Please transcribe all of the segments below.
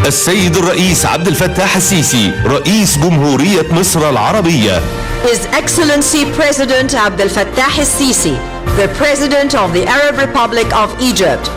السيد الرئيس عبد الفتاح السيسي رئيس جمهورية مصر العربية. His Excellency President Abdel Fattah el-Sisi, the President of the Arab Republic of Egypt.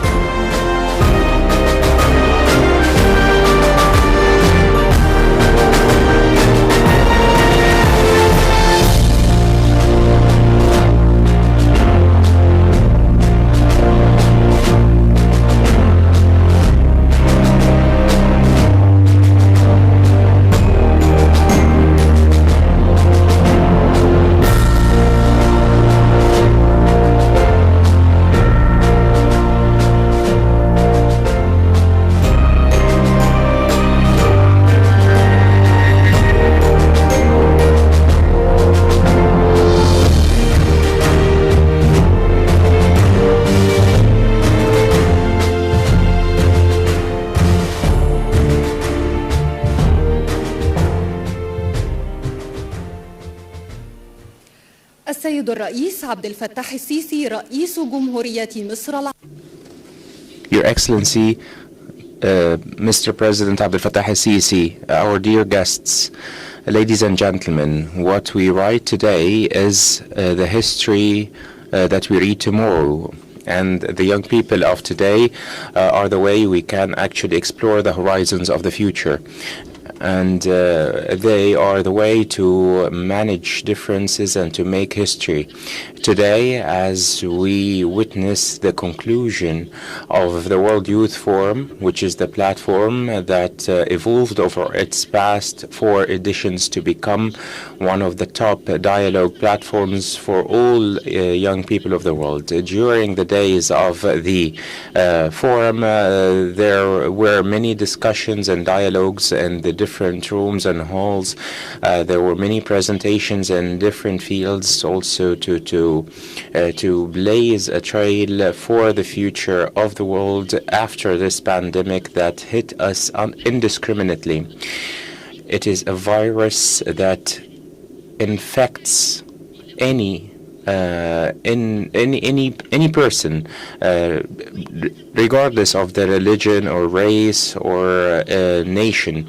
السيد الرئيس عبد الفتاح السيسي رئيس جمهورية مصر Your Excellency, Mr. President Abdel Fattah el-Sisi, our dear guests, ladies and gentlemen, what we write today is the history that we read tomorrow. And the young people of today are the way we can actually explore the horizons of the future. And they are the way to manage differences and to make history. Today, as we witness the conclusion of the World Youth Forum, which is the platform that evolved over its past 4 editions to become one of the top dialogue platforms for all young people of the world. During the days of the forum, there were many discussions and dialogues in the different rooms and halls. There were many presentations in different fields also to blaze a trail for the future of the world after this pandemic that hit us indiscriminately. It is a virus that infects any person, regardless of their religion or race or nation.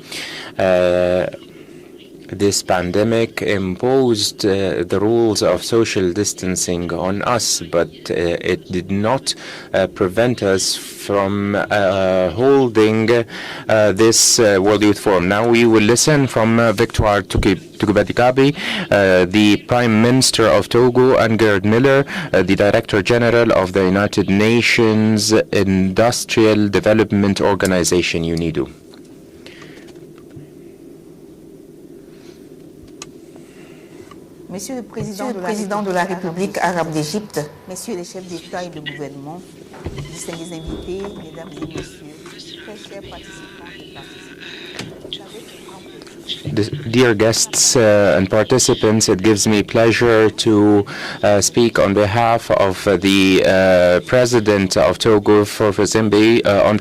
This pandemic imposed the rules of social distancing on us, but it did not prevent us from holding this World Youth Forum. Now we will listen from Victoire Tugubadikabi, the Prime Minister of Togo, and Gerd Miller, the Director General of the United Nations Industrial Development Organization, UNIDO. Monsieur le Président de la République arabe d'Égypte, Messieurs les chefs d'État et de gouvernement, distingués invités, Mesdames et Messieurs, très chers participants et participantes. Dear guests and participants, it gives me pleasure to speak on behalf of the President of Togo for Fazembe on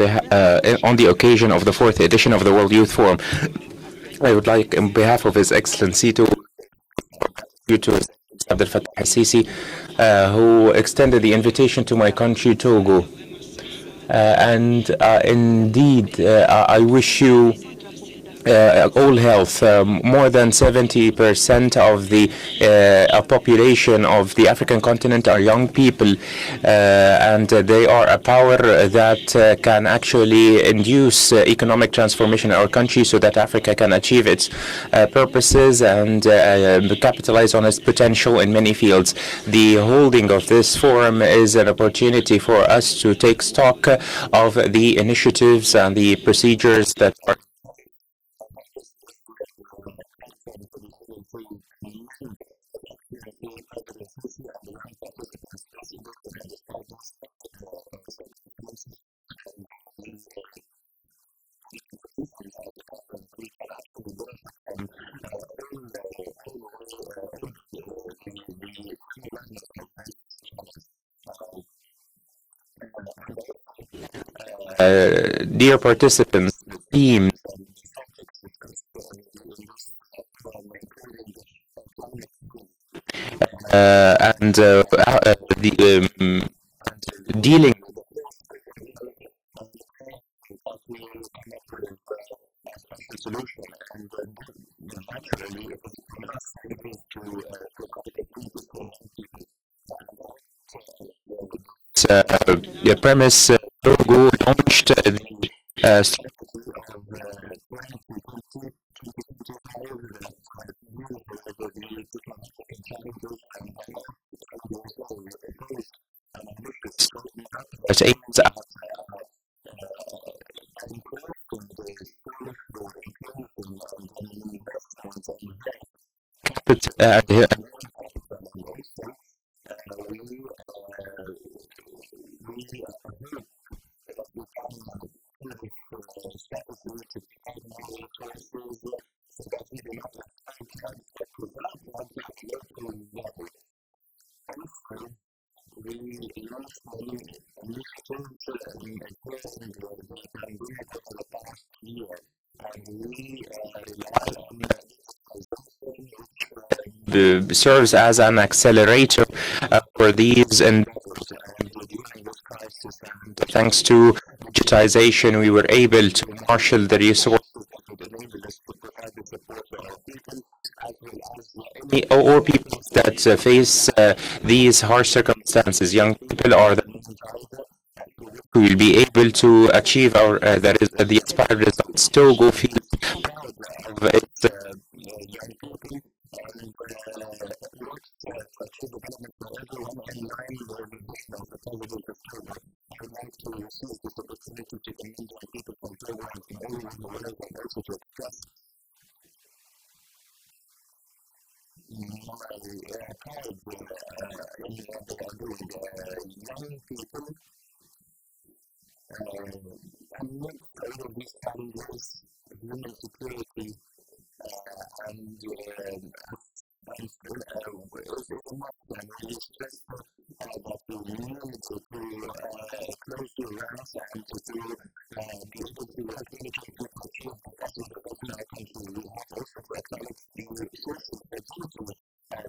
the occasion of the 4th edition of the World Youth Forum. I would like, on behalf of His Excellency, to Abdel Fattah el-Sisi, who extended the invitation to my country, Togo. Indeed, I wish you all health. More than 70% of the population of the African continent are young people, and they are a power that can actually induce economic transformation in our country so that Africa can achieve its purposes and capitalize on its potential in many fields. The holding of this forum is an opportunity for us to take stock of the initiatives and the procedures that are dear participants, team and dealing solution. And naturally, it is not able to the premise Togo launched the strategy that aims at serves as an accelerator for these endeavors. And during this crisis, and thanks to digitization, we were able to marshal the resources that would enable us to provide the support to our people, as well as any or people that face these harsh circumstances. Young people are the who will be able to achieve our that is the aspired results. Togo feels proud of its young people and works to achieve development for everyone in line with the vision of the President of Togo. I would like to seize this opportunity to commend young people from Togo and from all around the world, and also to express my pride in what they are doing. Young people amidst all of these challenges of human security and is enough, and really stressful that we need to close the ranks and to be able to work really to achieve the best of the best in our country. We have also to acknowledge the resources that we have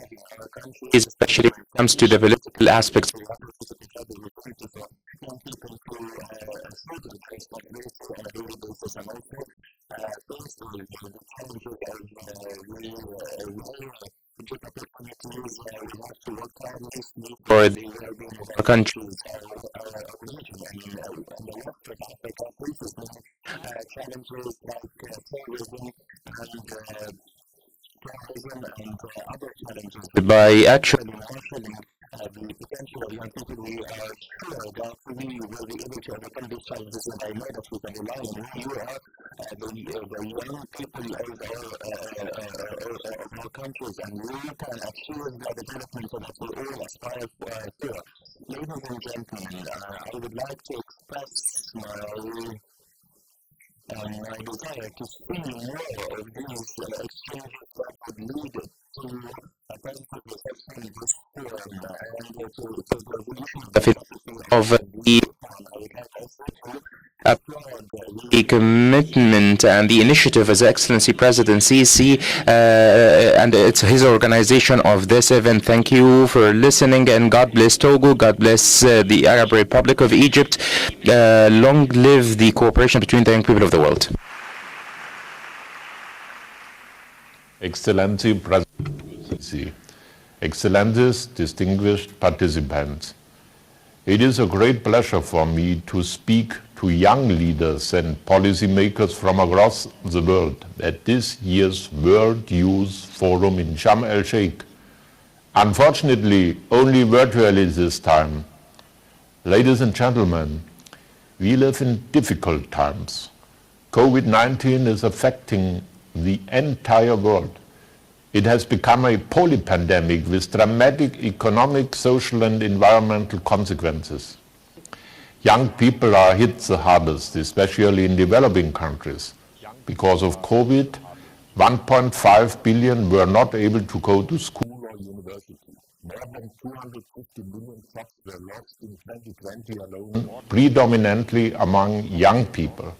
in our country, especially when it comes to the political aspects. We have also to try to recruit young people to serve in responsibilities on a daily basis, and also face the challenges of good opportunities. We have to work tirelessly for the well-being of our countries, our region, and the West of Africa faces challenges like terrorism and other challenges. By actually marshalling the potential of young people, we are sure that we will be able to overcome these challenges, and I know that we can rely on who you are, the young people of our countries, and we can achieve the development that we all aspire to. Ladies and gentlemen, I would like to express my desire to see more of these exchanges that would lead to a positive reception in this forum and to the resolution of the applaud the commitment and the initiative of His Excellency President Sisi and it's his organization of this event. Thank you for listening, and God bless Togo, God bless the Arab Republic of Egypt. Long live the cooperation between the young people of the world. Excellency Presidency, Excellencies, distinguished participants, it is a great pleasure for me to speak to young leaders and policymakers from across the world at this year's World Youth Forum in Sharm el-Sheikh. Unfortunately, only virtually this time. Ladies and gentlemen, we live in difficult times. COVID-19 is affecting the entire world. It has become a polypandemic with dramatic economic, social, and environmental consequences. Young people are hit the hardest, especially in developing countries. Because of COVID, 1.5 billion were not able to go to school or university. More than 250 million jobs were lost in 2020 alone, predominantly among young people.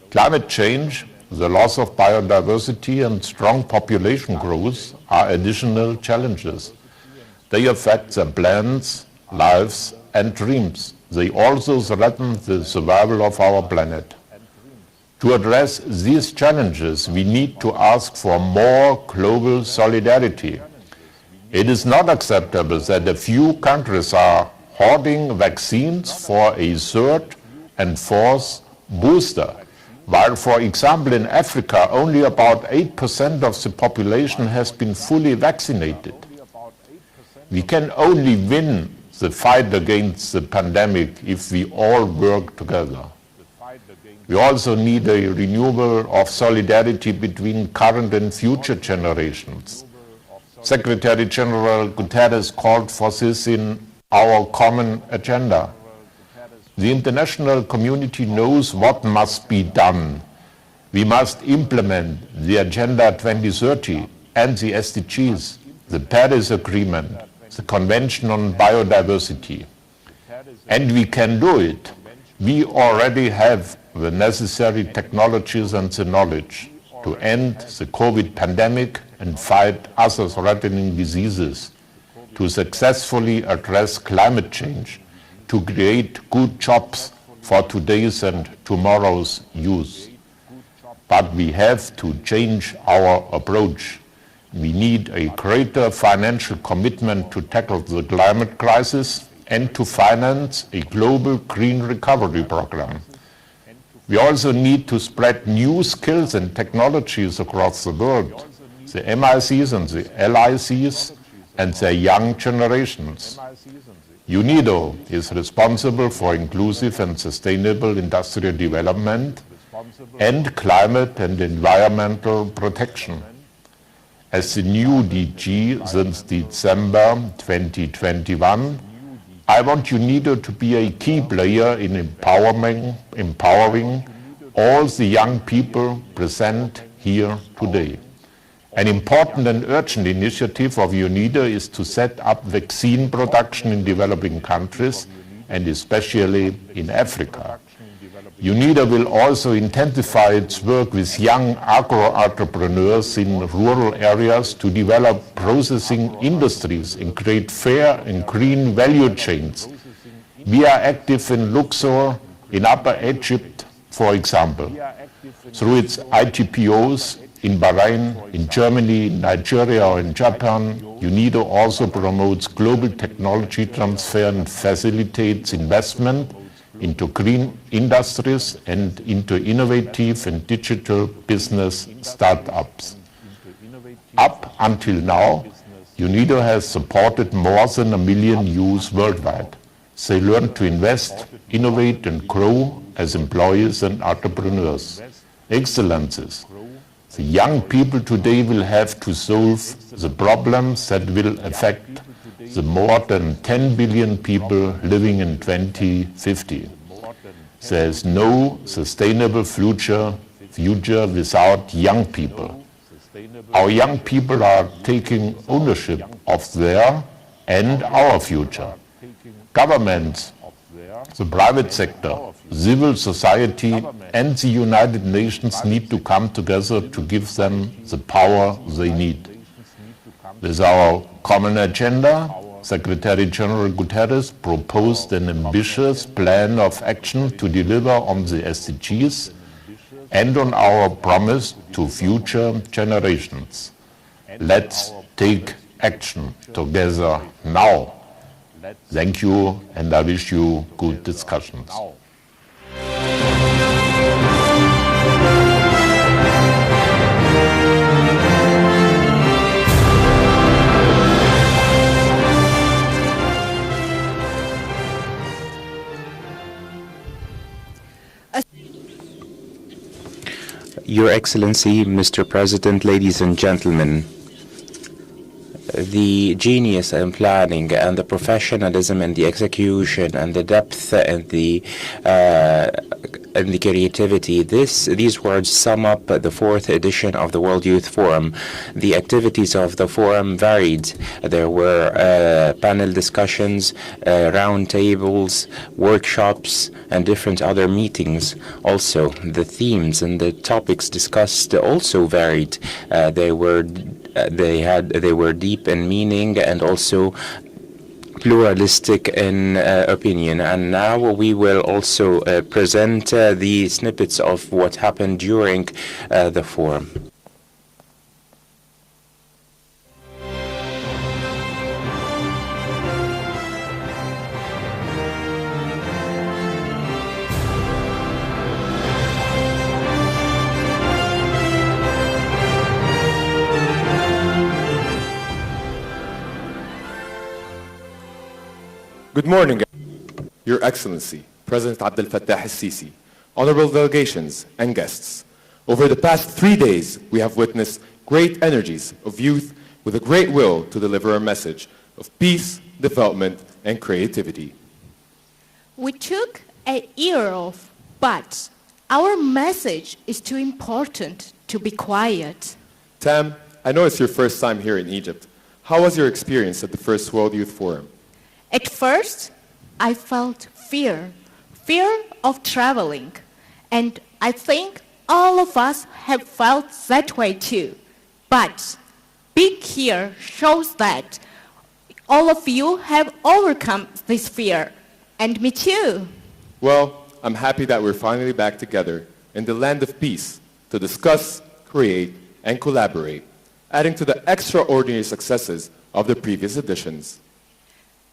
Climate change, the loss of biodiversity, and strong population growth are additional challenges. They affect their plans, lives, and dreams. They also threaten the survival of our planet. To address these challenges, we need to ask for more global solidarity. It is not acceptable that a few countries are hoarding vaccines for a third and fourth booster, while, for example, in Africa, only about 8% of the population has been fully vaccinated. We can only win the fight against the pandemic if we all work together. We also need a renewal of solidarity between current and future generations. Secretary General Guterres called for this in our common agenda. The international community knows what must be done. We must implement the Agenda 2030 and the SDGs, the Paris Agreement, the Convention on Biodiversity. And we can do it. We already have the necessary technologies and the knowledge to end the COVID pandemic and fight other threatening diseases, to successfully address climate change, to create good jobs for today's and tomorrow's youth. But we have to change our approach. We need a greater financial commitment to tackle the climate crisis and to finance a global green recovery program. We also need to spread new skills and technologies across the world, the MICs and the LICs and their young generations. UNIDO is responsible for inclusive and sustainable industrial development and climate and environmental protection. As the new DG since December 2021, I want UNIDO to be a key player in empowering all the young people present here today. An important and urgent initiative of UNIDO is to set up vaccine production in developing countries and especially in Africa. UNIDO will also intensify its work with young agro-entrepreneurs in rural areas to develop processing industries and create fair and green value chains. We are active in Luxor, in Upper Egypt, for example, through its ITPOs in Bahrain, in Germany, in Nigeria, or in Japan. UNIDO also promotes global technology transfer and facilitates investment into green industries and into innovative and digital business startups. Up until now, UNIDO has supported more than 1 million youth worldwide. They learn to invest, innovate and grow as employees and entrepreneurs. Excellencies, the young people today will have to solve the problems that will affect the more than 10 billion people living in 2050. There is no sustainable future without young people. Our young people are taking ownership of their and our future. Governments, the private sector, civil society and the United Nations need to come together to give them the power they need. With our common agenda, Secretary General Guterres proposed an ambitious plan of action to deliver on the SDGs and on our promise to future generations. Let's take action together now. Thank you, and I wish you good discussions. Your Excellency, Mr. President, ladies and gentlemen, the genius in planning and the professionalism and the execution and the depth and the creativity, these words sum up the 4th edition of the World Youth Forum. The activities of the forum varied. There were panel discussions, round tables, workshops, and different other meetings. Also, the themes and the topics discussed also varied. They were deep in meaning and also pluralistic in opinion. And now we will also present the snippets of what happened during the forum. Good morning, Your Excellency, President Abdel Fattah el-Sisi, honorable delegations and guests. Over the past 3 days, we have witnessed great energies of youth with a great will to deliver a message of peace, development, and creativity. We took a year off, but our message is too important to be quiet. Tam, I know it's your first time here in Egypt. How was your experience at the first World Youth Forum? At first, I felt fear of traveling, and I think all of us have felt that way too. But being here shows that all of you have overcome this fear, and me too. Well, I'm happy that we're finally back together in the land of peace to discuss, create, and collaborate, adding to the extraordinary successes of the previous editions.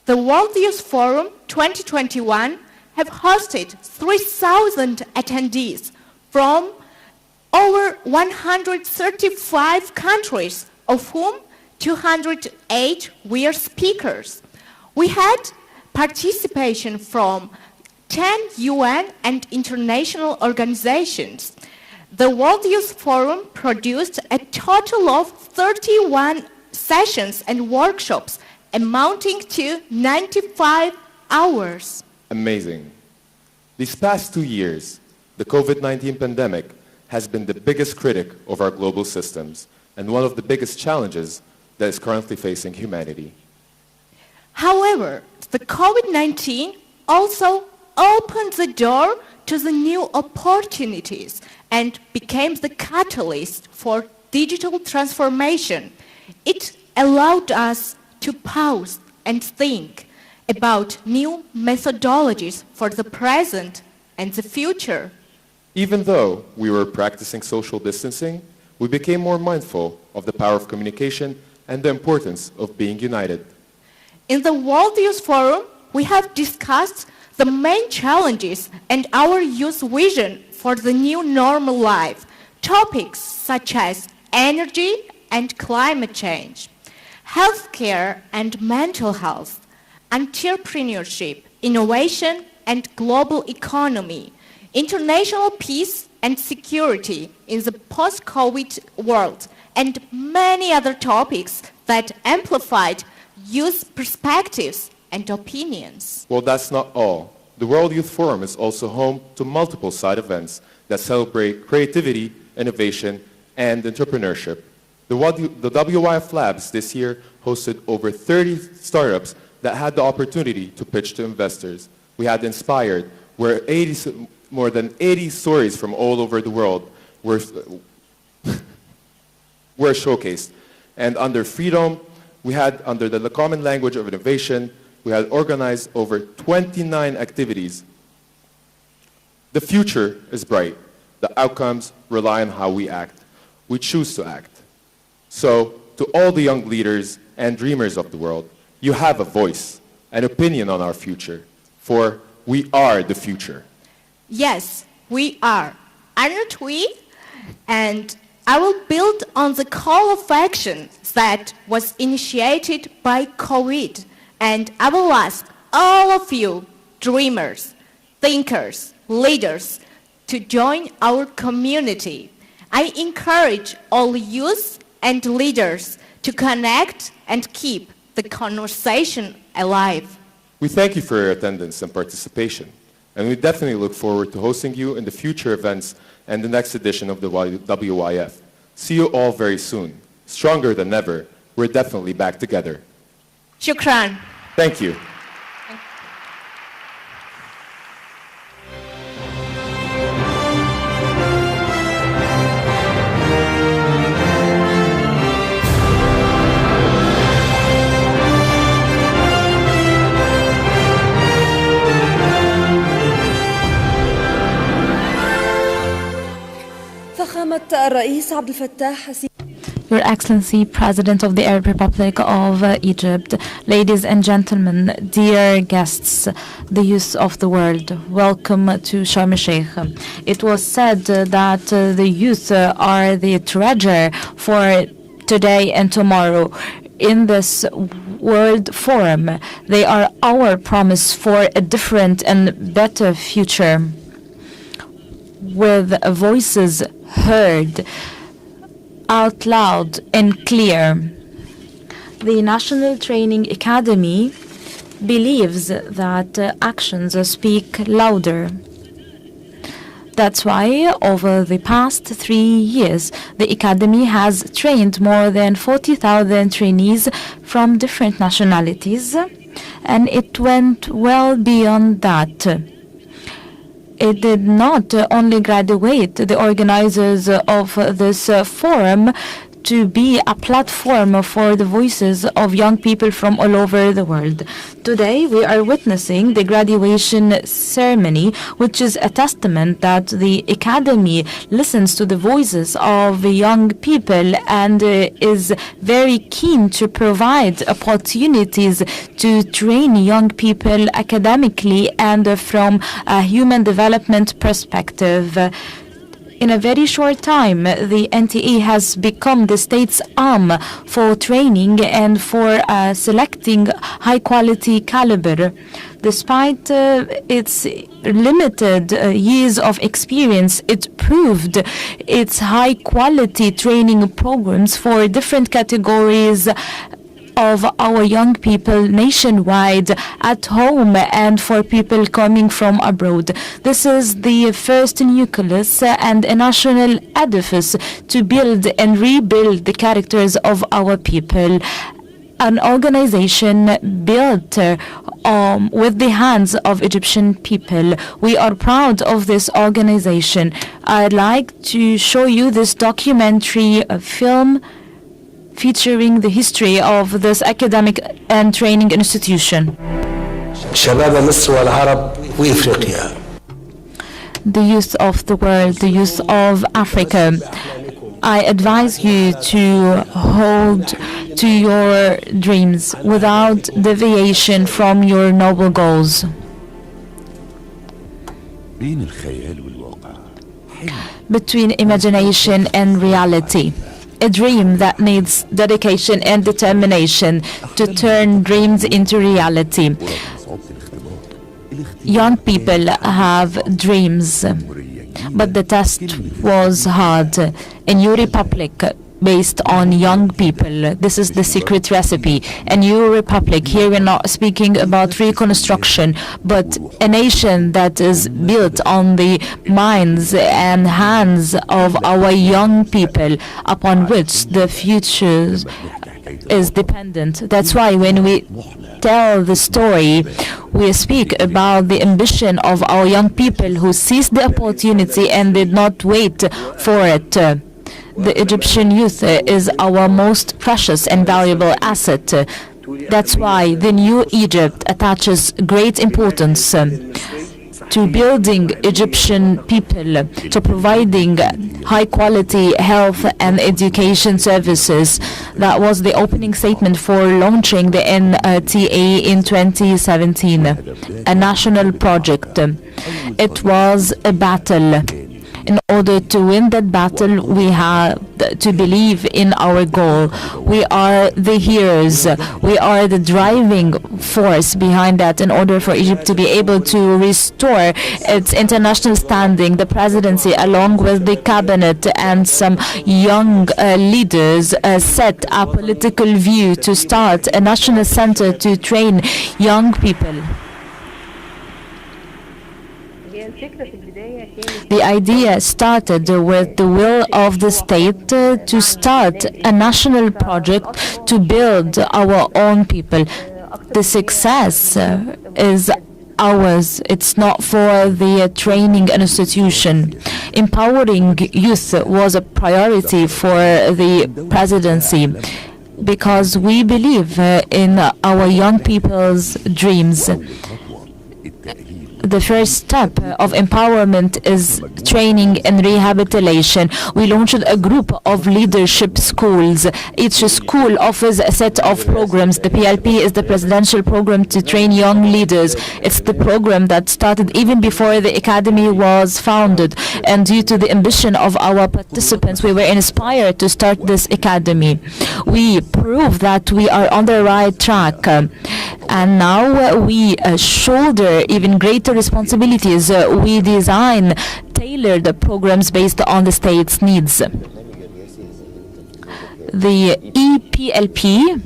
The World Youth Forum 2021 have hosted 3,000 attendees from over 135 countries, of whom 208 were speakers. We had participation from 10 UN and international organizations. The World Youth Forum produced a total of 31 sessions and workshops amounting to 95 hours. Amazing. These past 2 years, the COVID-19 pandemic has been the biggest critic of our global systems and one of the biggest challenges that is currently facing humanity. However, the COVID-19 also opened the door to the new opportunities and became the catalyst for digital transformation. It allowed us to pause and think about new methodologies for the present and the future. Even though we were practicing social distancing, we became more mindful of the power of communication and the importance of being united. In the World Youth Forum, we have discussed the main challenges and our youth vision for the new normal life, topics such as energy and climate change, healthcare and mental health, entrepreneurship, innovation and global economy, international peace and security in the post-COVID world, and many other topics that amplified youth perspectives and opinions. Well, that's not all. The World Youth Forum is also home to multiple side events that celebrate creativity, innovation, and entrepreneurship. The WYF Labs this year hosted over 30 startups that had the opportunity to pitch to investors. We had Inspired, where more than 80 stories from all over the world were showcased. And under Freedom, we had under the common language of innovation, we had organized over 29 activities. The future is bright. The outcomes rely on how we act. We choose to act. So, to all the young leaders and dreamers of the world, you have a voice, an opinion on our future, for we are the future. Yes, we are. Aren't we? And I will build on the call of action that was initiated by COVID, and I will ask all of you, dreamers, thinkers, leaders, to join our community. I encourage all youth and leaders to connect and keep the conversation alive. We thank you for your attendance and participation, and we definitely look forward to hosting you in the future events and the next edition of the WYF. See you all very soon. Stronger than ever, we're definitely back together. Shukran. Thank you. فخامة الرئيس عبد الفتاح السيسي. Your Excellency, President of the Arab Republic of Egypt, ladies and gentlemen, dear guests, the youth of the world, welcome to Sharm el-Sheikh. It was said that the youth are the treasure for today and tomorrow. In this World Forum, they are our promise for a different and better future, with voices heard out loud and clear. The National Training Academy believes that actions speak louder. That's why over the past 3 years, the Academy has trained more than 40,000 trainees from different nationalities, and it went well beyond that. It did not only graduate the organizers of this forum to be a platform for the voices of young people from all over the world. Today, we are witnessing the graduation ceremony, which is a testament that the Academy listens to the voices of young people and is very keen to provide opportunities to train young people academically and from a human development perspective. In a very short time, the NTA has become the state's arm for training and for selecting high-quality caliber. Despite its limited years of experience, it proved its high-quality training programs for different categories of our young people nationwide, at home, and for people coming from abroad. This is the first nucleus and a national edifice to build and rebuild the characters of our people. An organization built with the hands of Egyptian people. We are proud of this organization. I'd like to show you this documentary film featuring the history of this academic and training institution. شباب مصر والعرب وإفريقيا. The youth of the world, the youth of Africa, I advise you to hold to your dreams without deviation from your noble goals. Between imagination and reality. A dream that needs dedication and determination to turn dreams into reality. Young people have dreams, but the test was hard. A new republic based on young people. This is the secret recipe. A new republic. Here we're not speaking about reconstruction, but a nation that is built on the minds and hands of our young people, upon which the future is dependent. That's why when we tell the story, we speak about the ambition of our young people who seized the opportunity and did not wait for it. The Egyptian youth is our most precious and valuable asset. That's why the new Egypt attaches great importance to building Egyptian people, to providing high-quality health and education services. That was the opening statement for launching the NTA in 2017, a national project. It was a battle. In order to win that battle, we have to believe in our goal. We are the heroes. We are the driving force behind that. In order for Egypt to be able to restore its international standing, the presidency, along with the cabinet and some young leaders, set a political view to start a national center to train young people. The idea started with the will of the state to start a national project to build our own people. The success is ours. It's not for the training institution. Empowering youth was a priority for the presidency because we believe in our young people's dreams. the first step of empowerment is training and rehabilitation. We launched a group of leadership schools. Each school offers a set of programs. The PLP is the presidential program to train young leaders. It's the program that started even before the academy was founded. And due to the ambition of our participants, we were inspired to start this academy. We prove that we are on the right track. And now we shoulder even greater responsibilities. We design tailored programs based on the state's needs. The EPLP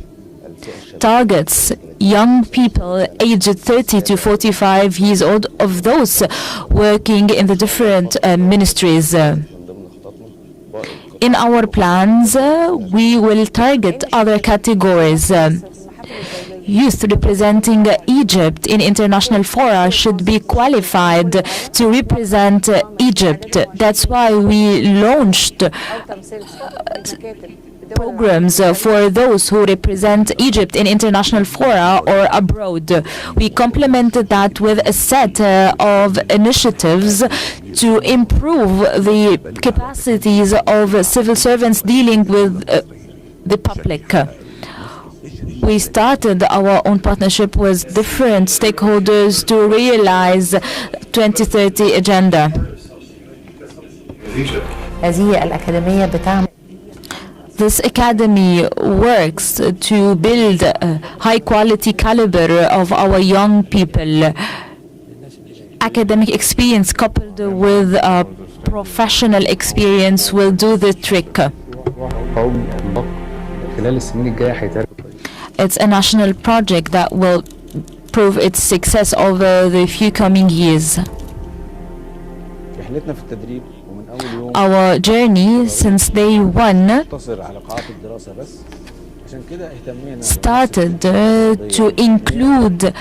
targets young people aged 30 to 45 years old, of those working in the different ministries. In our plans, we will target other categories. Youth representing Egypt in international fora should be qualified to represent Egypt. That's why we launched programs for those who represent Egypt in international fora or abroad. We complemented that with a set of initiatives to improve the capacities of civil servants dealing with the public. We started our own partnership with different stakeholders to realize 2030 agenda. This academy works to build a high-quality caliber of our young people. Academic experience coupled with professional experience will do the trick. It's a national project that will prove its success over the few coming years. Our journey since day one started to include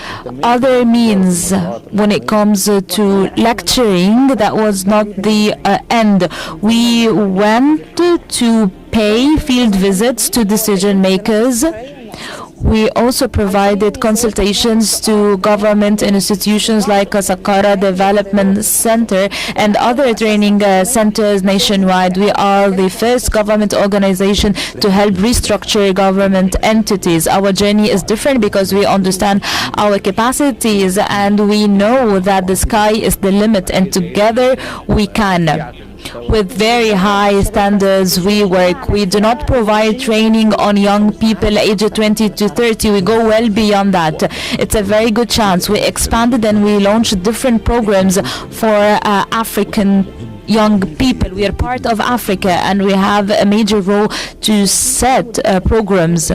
other means when it comes to lecturing. That was not the end. We went to pay field visits to decision makers. We also provided consultations to government institutions like Saqqara Development Center and other training centers nationwide. We are the first government organization to help restructure government entities. Our journey is different because we understand our capacities and we know that the sky is the limit, and together we can. With very high standards we work. We do not provide training on young people aged 20 to 30. We go well beyond that. It's a very good chance. We expanded and we launched different programs for African young people. We are part of Africa and we have a major role to set programs.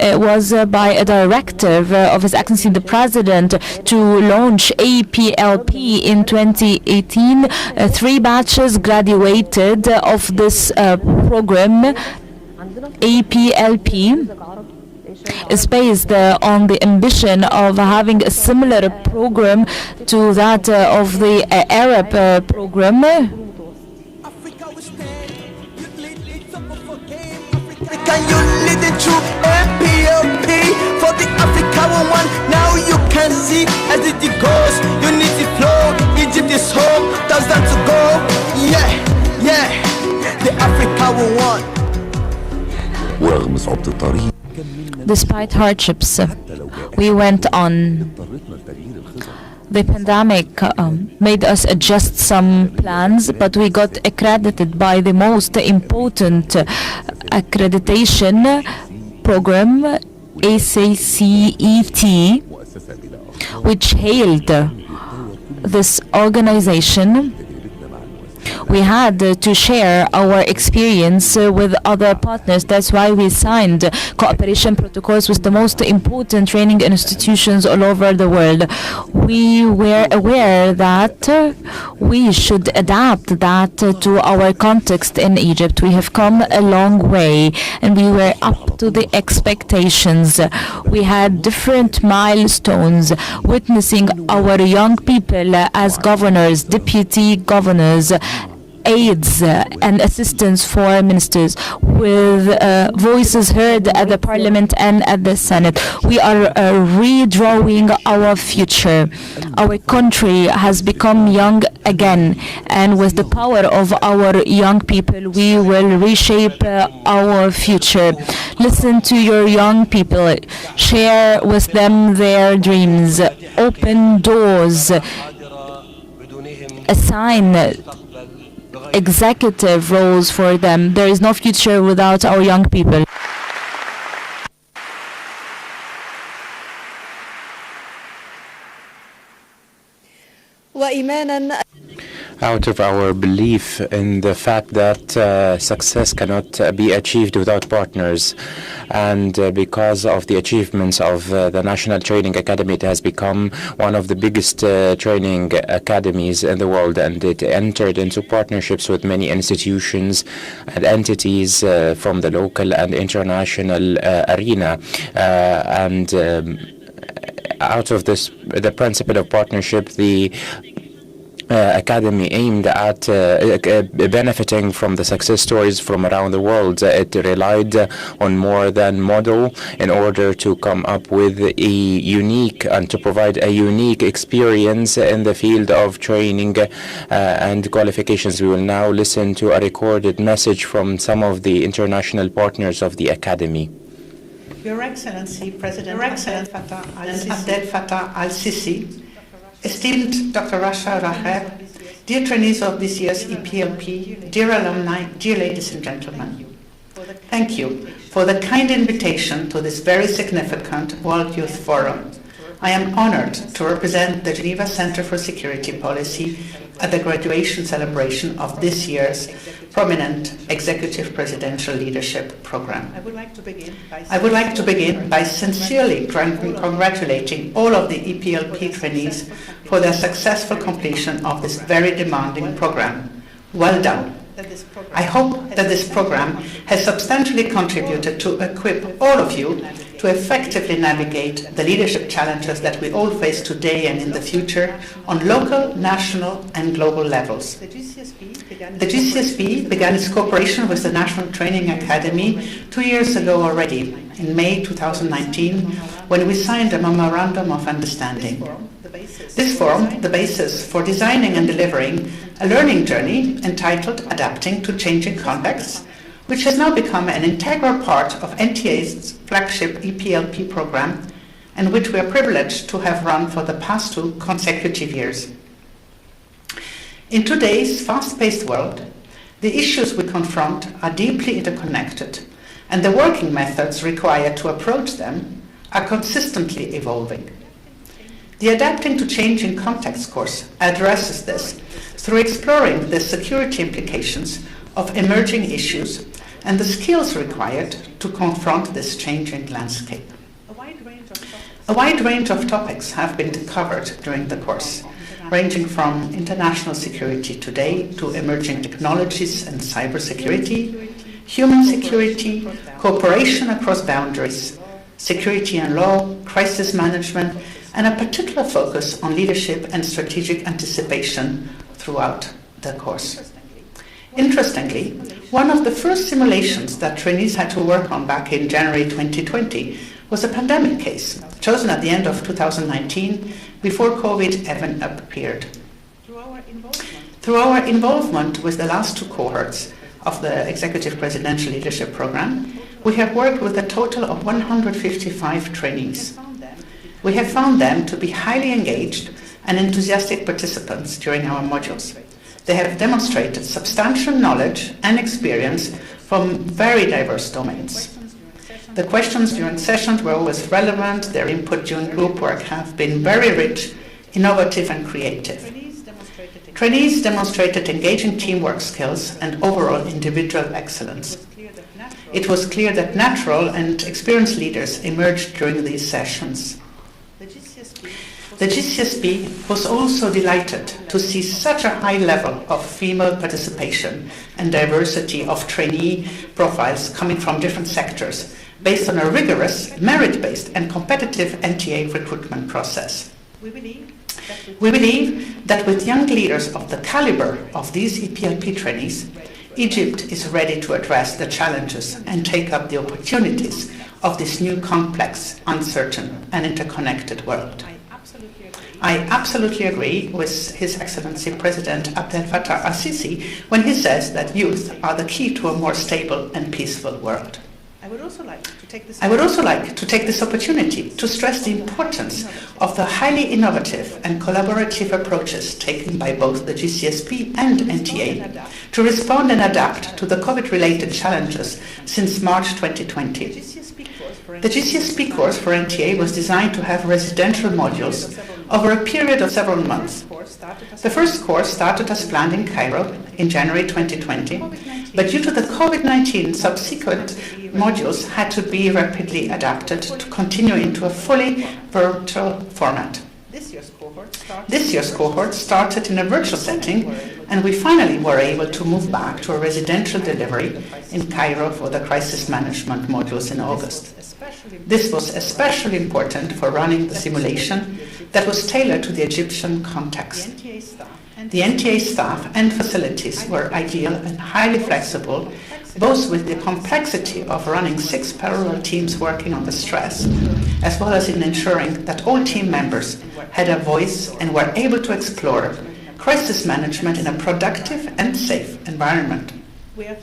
It was by a directive of His Excellency the President to launch APLP in 2018. 3 batches graduated of this program. APLP is based on the ambition of having a similar program to that of the Arab program. Can you lead it through MPLP for the African one? Now you can see as it goes. Unity flow, Egypt is home. Does that to go? Yeah, yeah, the African one. ورغم صعوبة الطريق Despite hardships, we went on. The pandemic made us adjust some plans, but we got accredited by the most important accreditation program, ACCET, which hailed this organization. We had to share our experience with other partners. That's why we signed cooperation protocols with the most important training institutions all over the world. We were aware that we should adapt that to our context in Egypt. We have come a long way and we were up to the expectations. We had different milestones, witnessing our young people as governors, deputy governors, aids and assistance for ministers, with voices heard at the Parliament and at the Senate. We are redrawing our future. Our country has become young again, and with the power of our young people, we will reshape our future. Listen to your young people. Share with them their dreams. Open doors. Assign executive roles for them. There is no future without our young people. Out of our belief in the fact that success cannot be achieved without partners, and because of the achievements of the National Training Academy, it has become one of the biggest training academies in the world, and it entered into partnerships with many institutions and entities from the local and international arena, and out of this, the principle of partnership, the Academy aimed at benefiting from the success stories from around the world. It relied on more than model in order to come up with a unique and to provide a unique experience in the field of training and qualifications. We will now listen to a recorded message from some of the international partners of the Academy. Your Excellency, President Abdel Fattah al-Sisi, esteemed Dr. Rasha Raheb, dear trainees of this year's EPLP, dear alumni, dear ladies and gentlemen, thank you for the kind invitation to this very significant World Youth Forum. I am honored to represent the Geneva Center for Security Policy at the graduation celebration of this year's prominent Executive Presidential Leadership Program. I would like to begin by sincerely congratulating all of the EPLP trainees for their successful completion of this very demanding program. Well done. I hope that this program has substantially contributed to equip all of you to effectively navigate the leadership challenges that we all face today and in the future on local, national, and global levels. The GCSB began its cooperation with the National Training Academy 2 years ago already, in May 2019, when we signed a Memorandum of Understanding. This formed the basis for designing and delivering a learning journey entitled Adapting to Changing Contexts, which has now become an integral part of NTA's flagship EPLP program, and which we are privileged to have run for the past 2 consecutive years. In today's fast-paced world, the issues we confront are deeply interconnected, and the working methods required to approach them are consistently evolving. The Adapting to Changing Context course addresses this through exploring the security implications of emerging issues and the skills required to confront this changing landscape. A wide range of topics have been covered during the course, ranging from international security today to emerging technologies and cybersecurity, human security, cooperation across boundaries, security and law, crisis management, and a particular focus on leadership and strategic anticipation throughout the course. Interestingly, one of the first simulations that trainees had to work on back in January 2020 was a pandemic case, chosen at the end of 2019 before COVID even appeared. Through our involvement with the last 2 cohorts of the Executive Presidential Leadership Program, we have worked with a total of 155 trainees. We have found them to be highly engaged and enthusiastic participants during our modules. They have demonstrated substantial knowledge and experience from very diverse domains. The questions during sessions were always relevant. Their input during group work have been very rich, innovative, and creative. Trainees demonstrated engaging teamwork skills and overall individual excellence. It was clear that natural and experienced leaders emerged during these sessions. The GCSB was also delighted to see such a high level of female participation and diversity of trainee profiles coming from different sectors, based on a rigorous, merit-based and competitive NTA recruitment process. We believe that with young leaders of the caliber of these EPLP trainees, Egypt is ready to address the challenges and take up the opportunities of this new complex, uncertain and interconnected world. I absolutely agree with His Excellency President Abdel Fattah al-Sisi when he says that youth are the key to a more stable and peaceful world. I would also like to take this opportunity to stress the importance of the highly innovative and collaborative approaches taken by both the GCSP and NTA to respond and adapt to the COVID-related challenges since March 2020. The GCSP course for NTA was designed to have residential modules over a period of several months. The first course started as planned in Cairo in January 2020, but due to the COVID-19, subsequent modules had to be rapidly adapted to continue into a fully virtual format. This year's cohort started in a virtual setting, and we finally were able to move back to a residential delivery in Cairo for the crisis management modules in August. This was especially important for running the simulation that was tailored to the Egyptian context. The NTA staff and facilities were ideal and highly flexible, both with the complexity of running 6 parallel teams working on the stress, as well as in ensuring that all team members had a voice and were able to explore crisis management in a productive and safe environment. We are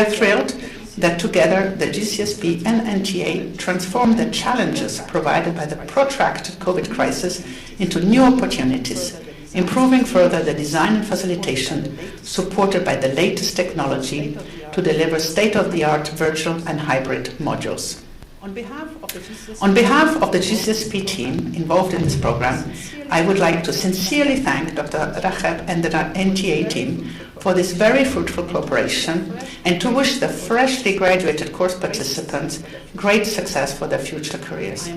thrilled that together the GCSP and NTA transformed the challenges provided by the protracted COVID crisis into new opportunities, improving further the design and facilitation supported by the latest technology to deliver state-of-the-art virtual and hybrid modules. On behalf of the GCSP team involved in this program, I would like to sincerely thank Dr. Racheb and the NTA team for this very fruitful cooperation and to wish the freshly graduated course participants great success for their future careers.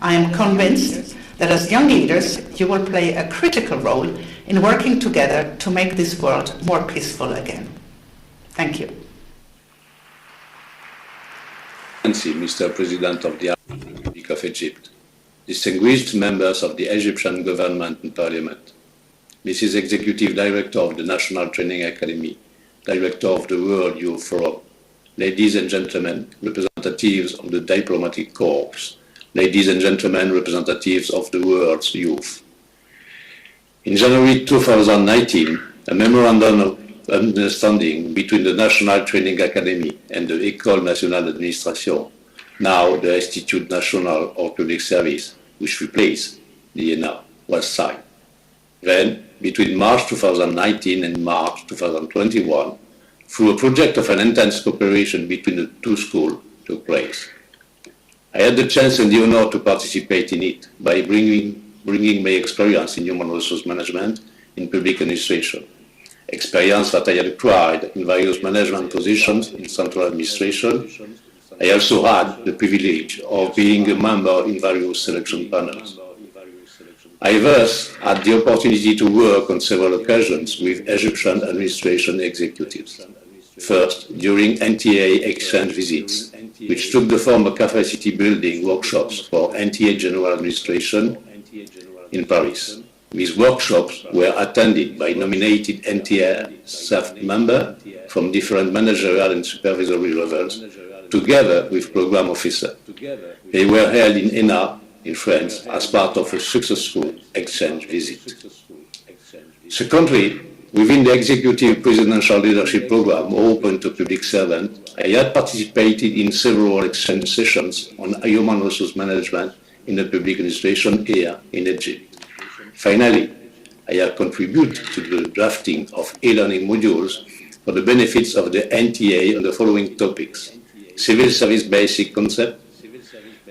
I am convinced that as young leaders, you will play a critical role in working together to make this world more peaceful again. Thank you. Mr. President of the Republic of Egypt, distinguished members of the Egyptian government and parliament, Mrs. Executive Director of the National Training Academy, Director of the World Youth Forum, ladies and gentlemen, representatives of the diplomatic corps, ladies and gentlemen, representatives of the world's youth. In January 2019, a memorandum of understanding between the National Training Academy and the École Nationale d'Administration, now the Institut National of Public Service, which replaced the ENA, was signed. Then, between March 2019 and March 2021, through a project of an intense cooperation between the two schools, took place. I had the chance and the honor to participate in it by bringing my experience in human resource management in public administration, experience that I had acquired in various management positions in central administration. I also had the privilege of being a member in various selection panels. I thus had the opportunity to work on several occasions with Egyptian administration executives. First, during NTA exchange visits, which took the form of capacity building workshops for NTA General Administration in Paris. These workshops were attended by nominated NTA staff members from different managerial and supervisory levels, together with program officers. They were held in ENA, in France, as part of a successful exchange visit. Secondly, within the Executive Presidential Leadership Program open to public servants, I had participated in several exchange sessions on human resource management in the public administration here in Egypt. Finally, I have contributed to the drafting of e-learning modules for the benefits of the NTA on the following topics: civil service basic concept,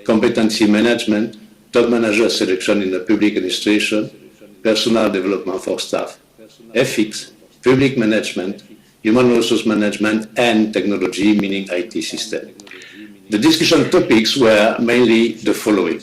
competency management, top manager selection in the public administration, personal development for staff, ethics, public management, human resource management, and technology, meaning IT system. The discussion topics were mainly the following: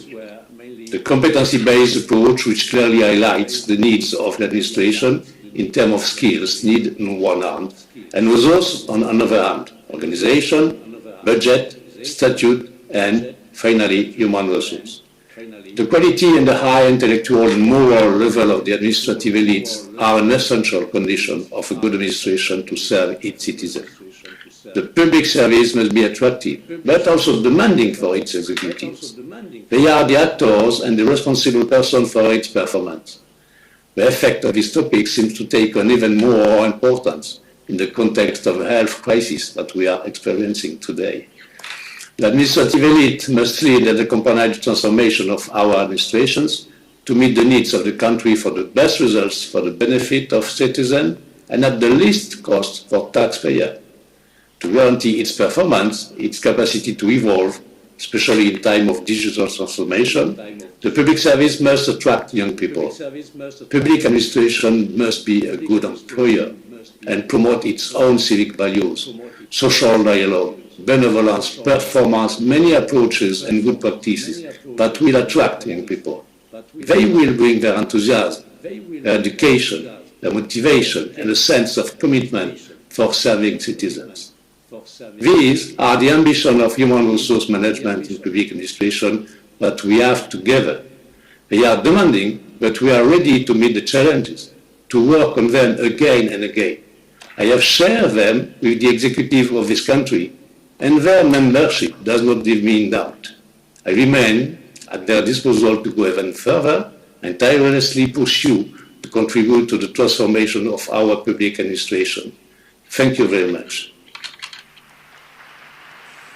the competency-based approach, which clearly highlights the needs of the administration in terms of skills needed on one hand, and resources on another hand, organization, budget, statute, and finally, human resources. The quality and the high intellectual and moral level of the administrative elites are an essential condition of a good administration to serve its citizens. The public service must be attractive, but also demanding for its executives. They are the actors and the responsible person for its performance. The effect of this topic seems to take on even more importance in the context of a health crisis that we are experiencing today. The administrative elite must lead and accompany the transformation of our administrations to meet the needs of the country for the best results for the benefit of citizens and at the least cost for taxpayers. To guarantee its performance, its capacity to evolve, especially in time of digital transformation, the public service must attract young people. Public administration must be a good employer and promote its own civic values, social dialogue, benevolence, performance, many approaches and good practices that will attract young people. They will bring their enthusiasm, their education, their motivation, and a sense of commitment for serving citizens. These are the ambition of human resource management in public administration that we have together. They are demanding, but we are ready to meet the challenges, to work on them again and again. I have shared them with the executive of this country, and their membership does not leave me in doubt. I remain at their disposal to go even further and tirelessly pursue to contribute to the transformation of our public administration. Thank you very much.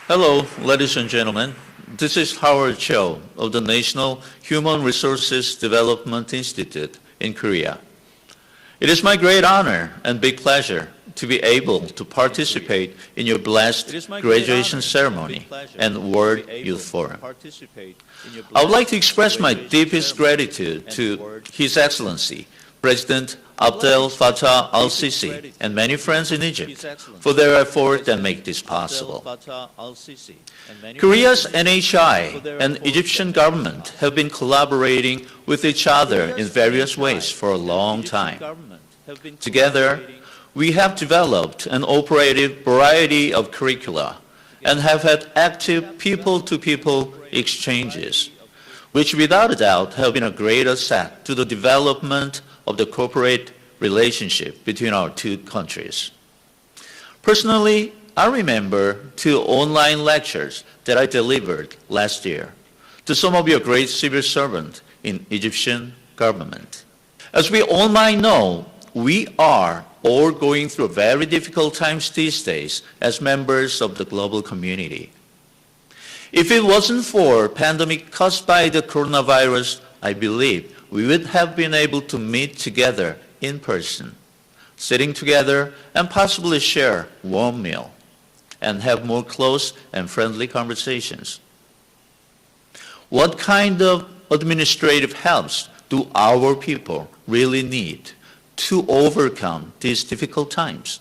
Hello, ladies and gentlemen. This is Howard Cho of the National Human Resources Development Institute in Korea. It is my great honor and big pleasure to be able to participate in your blessed graduation ceremony and World Youth Forum. I would like to express my deepest gratitude to His Excellency, President Abdel Fattah al-Sisi, and many friends in Egypt for their effort that make this possible. Korea's NHI and Egyptian government have been collaborating with each other in various ways for a long time. Together, we have developed and operated a variety of curricula and have had active people-to-people exchanges, which without a doubt have been a great asset to the development of the corporate relationship between our two countries. Personally, I remember 2 online lectures that I delivered last year to some of your great civil servants in Egyptian government. As we all might know, we are all going through very difficult times these days as members of the global community. If it wasn't for pandemic caused by the coronavirus, I believe we would have been able to meet together in person, sitting together and possibly share warm meal and have more close and friendly conversations. What kind of administrative helps do our people really need to overcome these difficult times?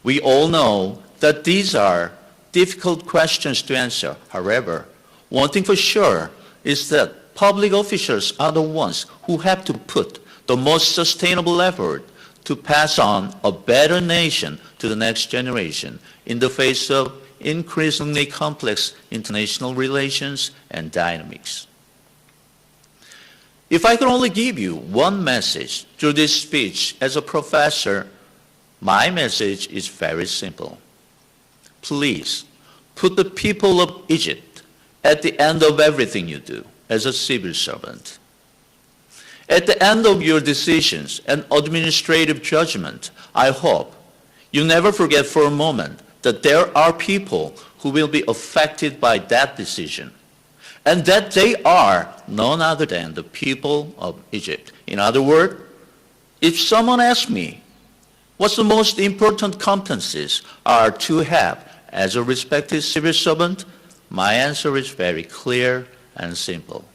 We all know that these are difficult questions to answer. However, one thing for sure is that public officials are the ones who have to put the most sustainable effort to pass on a better nation to the next generation in the face of increasingly complex international relations and dynamics. If I could only give you one message through this speech as a professor, my message is very simple. Please put the people of Egypt at the end of everything you do as a civil servant. At the end of your decisions and administrative judgment, I hope you never forget for a moment that there are people who will be affected by that decision, and that they are none other than the people of Egypt. In other words, if someone asks me, what's the most important competencies are to have as a respected civil servant, my answer is very clear and simple.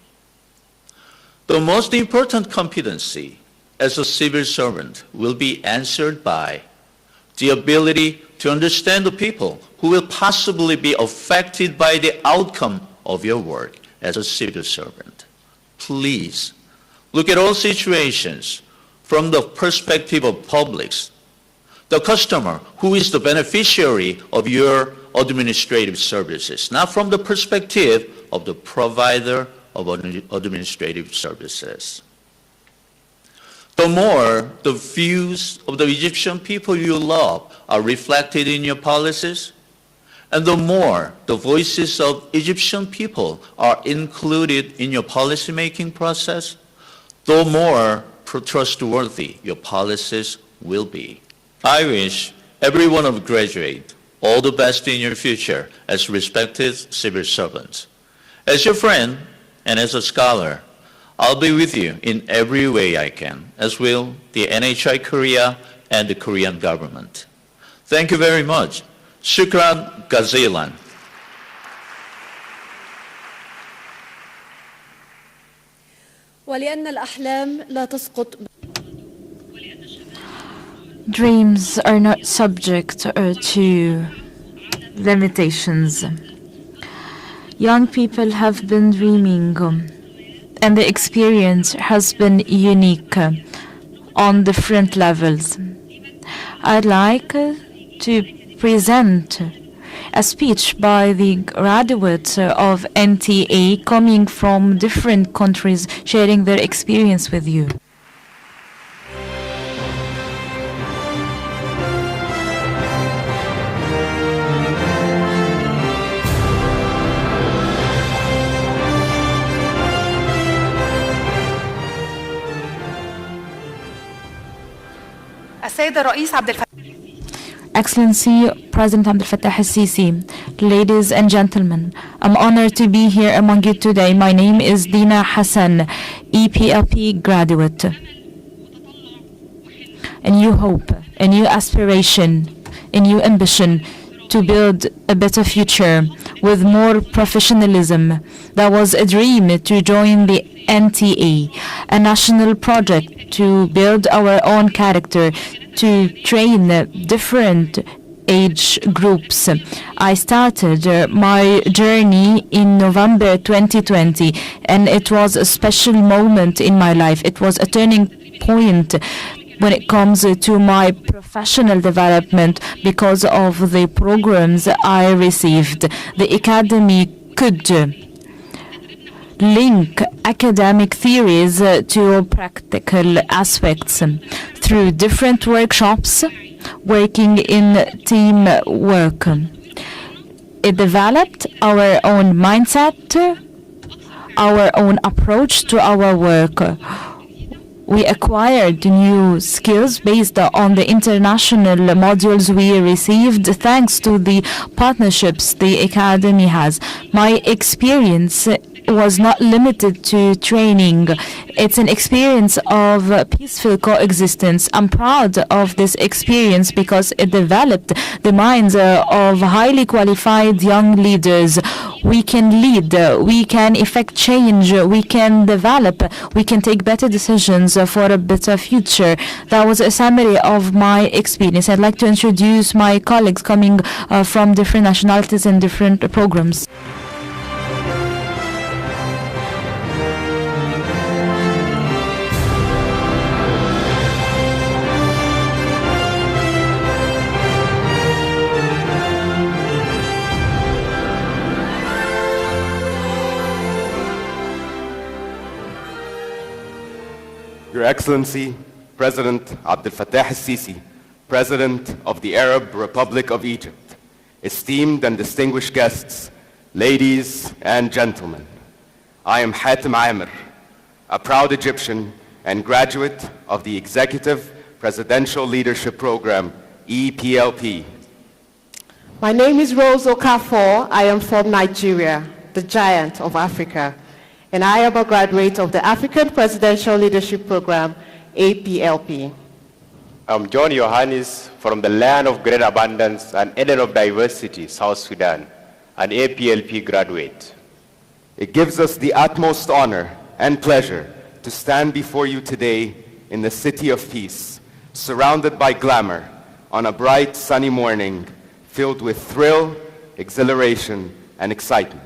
The most important competency as a civil servant will be answered by the ability to understand the people who will possibly be affected by the outcome of your work as a civil servant. Please look at all situations from the perspective of publics, the customer who is the beneficiary of your administrative services, not from the perspective of the provider of administrative services. The more the views of the Egyptian people you love are reflected in your policies, and the more the voices of Egyptian people are included in your policymaking process, the more trustworthy your policies will be. I wish every one of you graduate all the best in your future as respected civil servants. As your friend and as a scholar, I'll be with you in every way I can, as will the NHI Korea and the Korean government. Thank you very much. Shukran Gazilan. ولأن الأحلام لا تسقط. Dreams are not subject to limitations. Young people have been dreaming, and the experience has been unique on different levels. I'd like to present a speech by the graduates of NTA coming from different countries, sharing their experience with you. السيد الرئيس عبد الفتاح. Excellency President Abdel el-Sisi, ladies and gentlemen, I'm honored to be here among you today. My name is Dina Hassan, EPLP graduate. A new hope, a new aspiration, a new ambition to build a better future with more professionalism. That was a dream to join the NTA, a national project to build our own character, to train different age groups. I started my journey in November 2020, and it was a special moment in my life. It was a turning point when it comes to my professional development because of the programs I received. The academy could link academic theories to practical aspects through different workshops, working in teamwork. It developed our own mindset, our own approach to our work. We acquired new skills based on the international modules we received thanks to the partnerships the Academy has. My experience was not limited to training. It's an experience of peaceful coexistence. I'm proud of this experience because it developed the minds of highly qualified young leaders. We can lead, we can effect change, we can develop, we can take better decisions for a better future. That was a summary of my experience. I'd like to introduce my colleagues coming from different nationalities and different programs. Your Excellency, President Abdel Fattah el-Sisi, President of the Arab Republic of Egypt, esteemed and distinguished guests, ladies and gentlemen, I am Hatem Amir, a proud Egyptian and graduate of the Executive Presidential Leadership Program, EPLP. My name is Rose Okafor. I am from Nigeria, the giant of Africa, and I am a graduate of the African Presidential Leadership Program, APLP. I'm John Yohannes from the land of great abundance and Eden of diversity, South Sudan, an APLP graduate. It gives us the utmost honor and pleasure to stand before you today in the city of peace, surrounded by glamour, on a bright sunny morning filled with thrill, exhilaration, and excitement.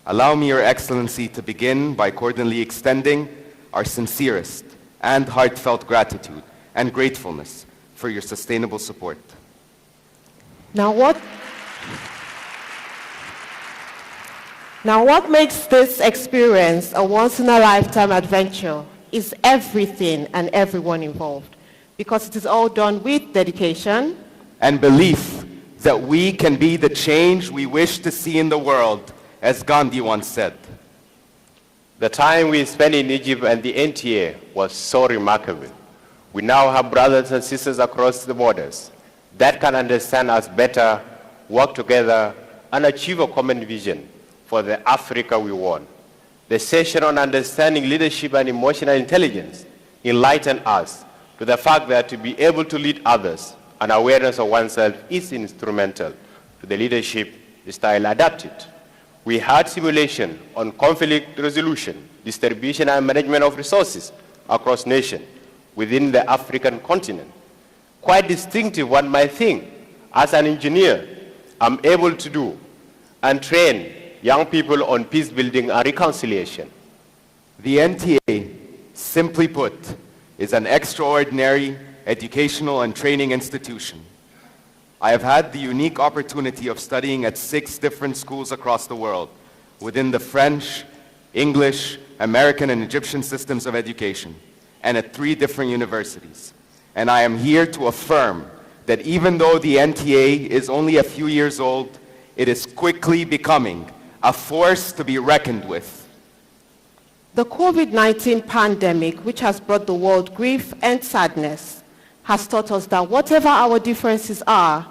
Allow me, Your Excellency, to begin by cordially extending our sincerest and heartfelt gratitude and gratefulness for your sustainable support. Now what Now, what makes this experience a once-in-a-lifetime adventure is everything and everyone involved, because it is all done with dedication and belief that we can be the change we wish to see in the world, as Gandhi once said. The time we spent in Egypt and the NTA was so remarkable. We now have brothers and sisters across the borders that can understand us better, work together, and achieve a common vision for the Africa we want. The session on understanding leadership and emotional intelligence enlightened us to the fact that to be able to lead others and awareness of oneself is instrumental to the leadership style adapted. We had simulation on conflict resolution, distribution and management of resources across nations within the African continent. Quite distinctive, one might think. As an engineer, I'm able to do and train young people on peace building and reconciliation. The NTA, simply put, is an extraordinary educational and training institution. I have had the unique opportunity of studying at 6 different schools across the world within the French, English, American, and Egyptian systems of education, and at 3 different universities. And I am here to affirm that even though the NTA is only a few years old, it is quickly becoming a force to be reckoned with. The COVID-19 pandemic, which has brought the world grief and sadness, has taught us that whatever our differences are,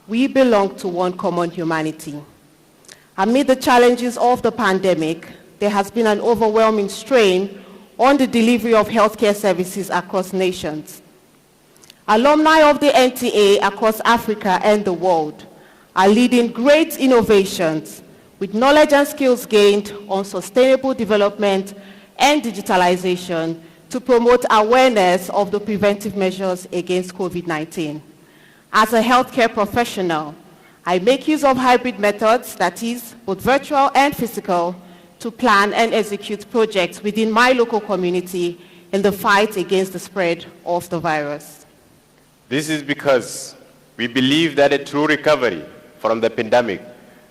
we belong to one common humanity. Amid the challenges of the pandemic, there has been an overwhelming strain on the delivery of healthcare services across nations. Alumni of the NTA across Africa and the world are leading great innovations with knowledge and skills gained on sustainable development and digitalization to promote awareness of the preventive measures against COVID-19. As a healthcare professional, I make use of hybrid methods, that is, both virtual and physical, to plan and execute projects within my local community in the fight against the spread of the virus. This is because we believe that a true recovery from the pandemic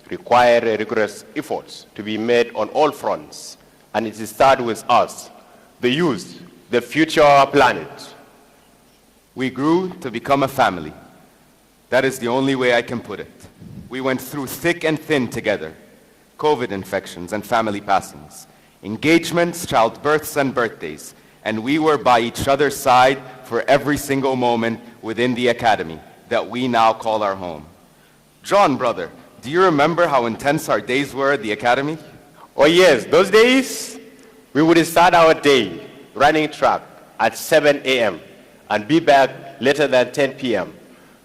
requires rigorous efforts to be made on all fronts, and it starts with us, the youth, the future of our planet. We grew to become a family. That is the only way I can put it. We went through thick and thin together, COVID infections and family passings, engagements, childbirths, and birthdays, and we were by each other's side for every single moment within the academy that we now call our home. John, brother, do you remember how intense our days were at the academy? Oh yes, those days we would start our day running track at 7 a.m. and be back later than 10 p.m.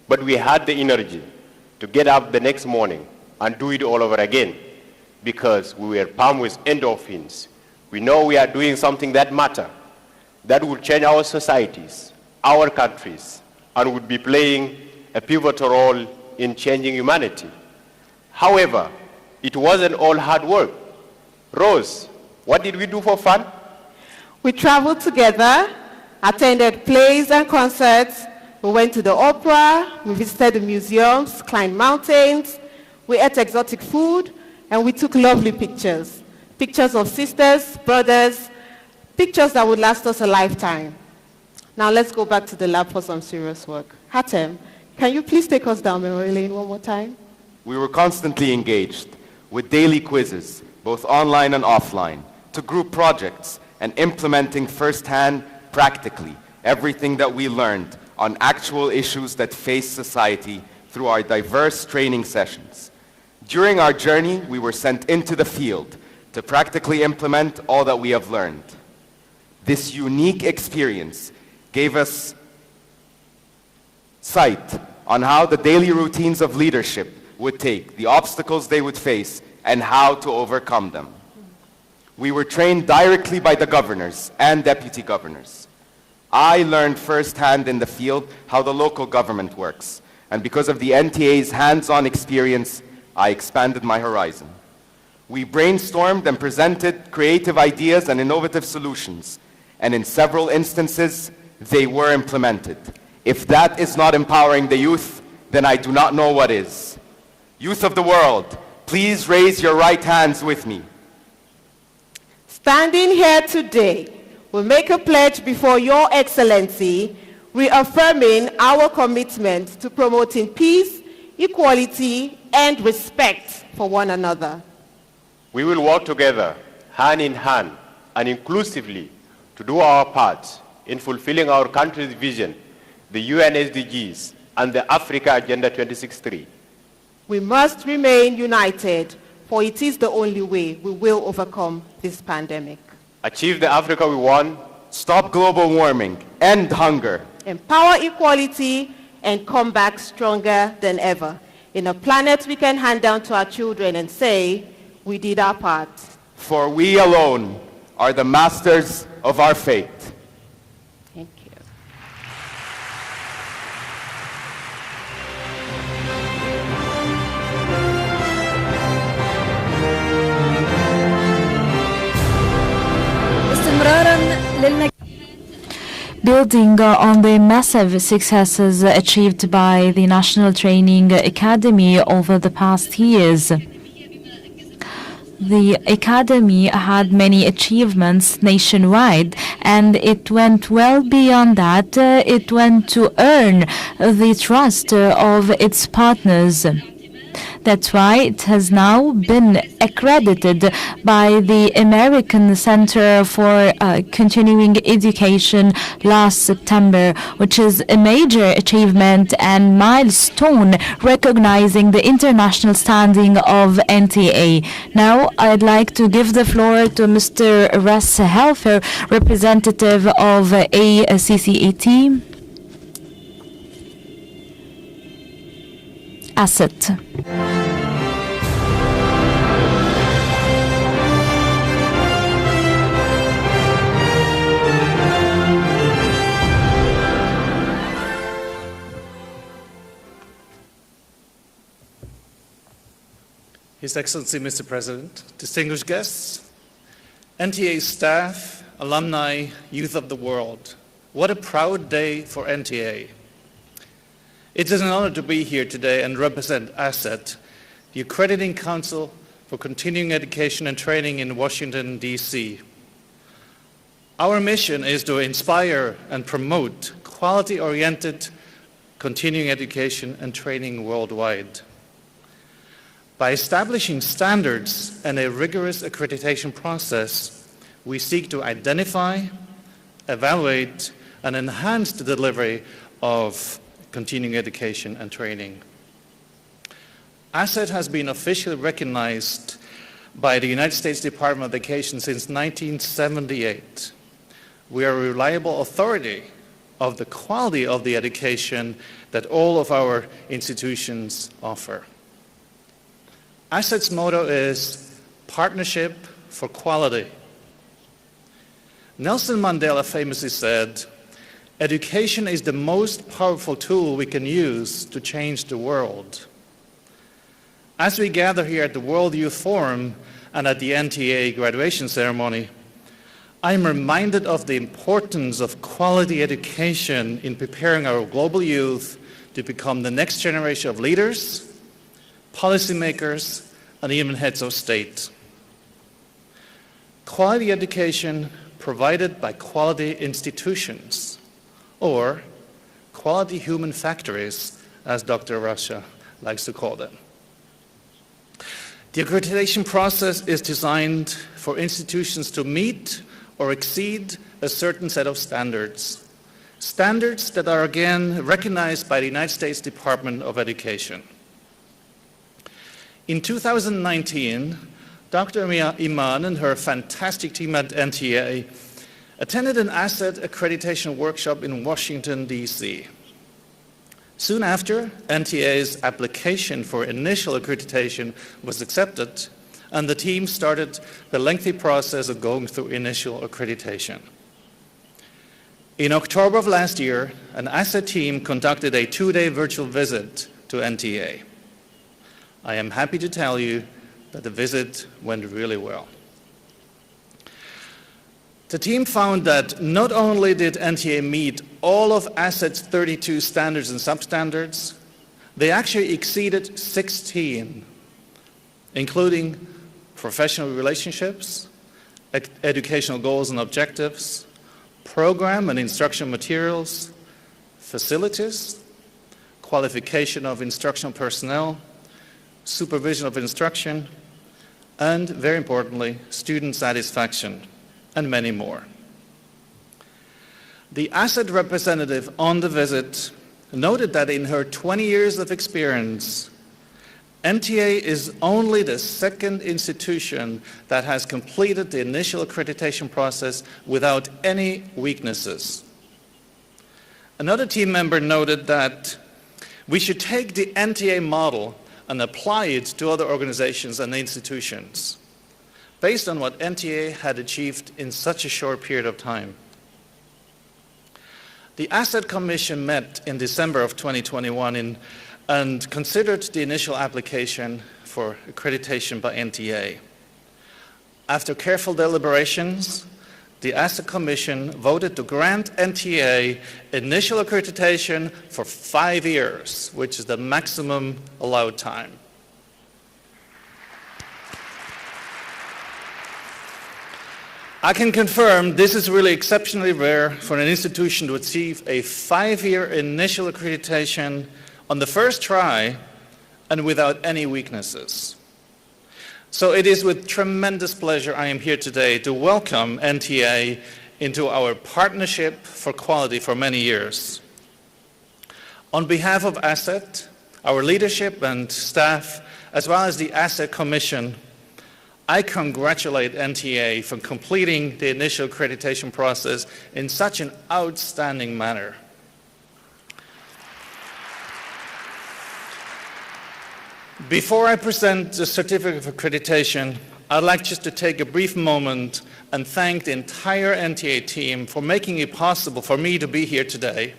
But we had the energy to get up the next morning and do it all over again because we were pumped with endorphins. We know we are doing something that matters, that will change our societies, our countries, and would be playing a pivotal role in changing humanity. However, it wasn't all hard work. Rose, what did we do for fun? We traveled together, attended plays and concerts. We went to the opera, we visited the museums, climbed mountains, we ate exotic food, and we took lovely pictures. Pictures of sisters, brothers, pictures that would last us a lifetime. Now let's go back to the lab for some serious work. Hatem, can you please take us down memory lane one more time? We were constantly engaged with daily quizzes, both online and offline, to group projects and implementing firsthand, practically, everything that we learned on actual issues that face society through our diverse training sessions. During our journey, we were sent into the field to practically implement all that we have learned. This unique experience gave us sight on how the daily routines of leadership would take, the obstacles they would face, and how to overcome them. We were trained directly by the governors and deputy governors. I learned firsthand in the field how the local government works, and because of the NTA's hands-on experience, I expanded my horizon. We brainstormed and presented creative ideas and innovative solutions, and in several instances, they were implemented. If that is not empowering the youth, then I do not know what is. Youth of the world, Please raise your right hands with me. Standing here today, we make a pledge before Your Excellency, reaffirming our commitment to promoting peace, equality, and respect for one another. We will work together, hand in hand, and inclusively to do our part in fulfilling our country's vision, the UN SDGs, and the Africa Agenda 2063. We must remain united, for it is the only way we will overcome this pandemic. Achieve the Africa we want, stop global warming, end hunger, empower equality, and come back stronger than ever. In a planet we can hand down to our children and say, we did our part. For we alone are the masters of our fate. Thank you. Building on the massive successes achieved by the National Training Academy over the past years, the Academy had many achievements nationwide, and it went well beyond that. It went to earn the trust of its partners. That's why it has now been accredited by the American Center for Continuing Education last September, which is a major achievement and milestone recognizing the international standing of NTA. Now I'd like to give the floor to Mr. Russ Helfer, representative of El-Sisi Asset. His Excellency, Mr. President, distinguished guests, NTA staff, alumni, youth of the world, what a proud day for NTA. It is an honor to be here today and represent ASSET, the Accrediting Council for Continuing Education and Training in Washington, D.C. Our mission is to inspire and promote quality-oriented continuing education and training worldwide. By establishing standards and a rigorous accreditation process, we seek to identify, evaluate, and enhance the delivery of continuing education and training. ASSET has been officially recognized by the United States Department of Education since 1978. We are a reliable authority of the quality of the education that all of our institutions offer. ASSET's motto is partnership for quality. Nelson Mandela famously said, education is the most powerful tool we can use to change the world. As we gather here at the World Youth Forum and at the NTA graduation ceremony, I'm reminded of the importance of quality education in preparing our global youth to become the next generation of leaders, policymakers, and even heads of state. Quality education provided by quality institutions, or quality human factories, as Dr. Russia likes to call them. The accreditation process is designed for institutions to meet or exceed a certain set of standards. Standards that are again recognized by the United States Department of Education. In 2019, Dr. Iman and her fantastic team at NTA attended an ASSET accreditation workshop in Washington, D.C. Soon after, NTA's application for initial accreditation was accepted, and the team started the lengthy process of going through initial accreditation. In October of last year, an ASSET team conducted a 2-day virtual visit to NTA. I am happy to tell you that the visit went really well. The team found that not only did NTA meet all of ASSET's 32 standards and substandards, they actually exceeded 16. including professional relationships, educational goals and objectives, program and instruction materials, facilities, qualification of instructional personnel, supervision of instruction, and, very importantly, student satisfaction, and many more. The ASET representative on the visit noted that in her 20 years of experience, NTA is only the second institution that has completed the initial accreditation process without any weaknesses. Another team member noted that we should take the NTA model and apply it to other organizations and institutions based on what NTA had achieved in such a short period of time. The ASET Commission met in December of 2021 and considered the initial application for accreditation by NTA. After careful deliberations, the ASET Commission voted to grant NTA initial accreditation for 5 years, which is the maximum allowed time. I can confirm this is really exceptionally rare for an institution to achieve a 5-year initial accreditation on the first try and without any weaknesses. So it is with tremendous pleasure I am here today to welcome NTA into our partnership for quality for many years. On behalf of ASET, our leadership and staff, as well as the ASET Commission, I congratulate NTA for completing the initial accreditation process in such an outstanding manner. Before I present the certificate of accreditation, I'd like just to take a brief moment and thank the entire NTA team for making it possible for me to be here today.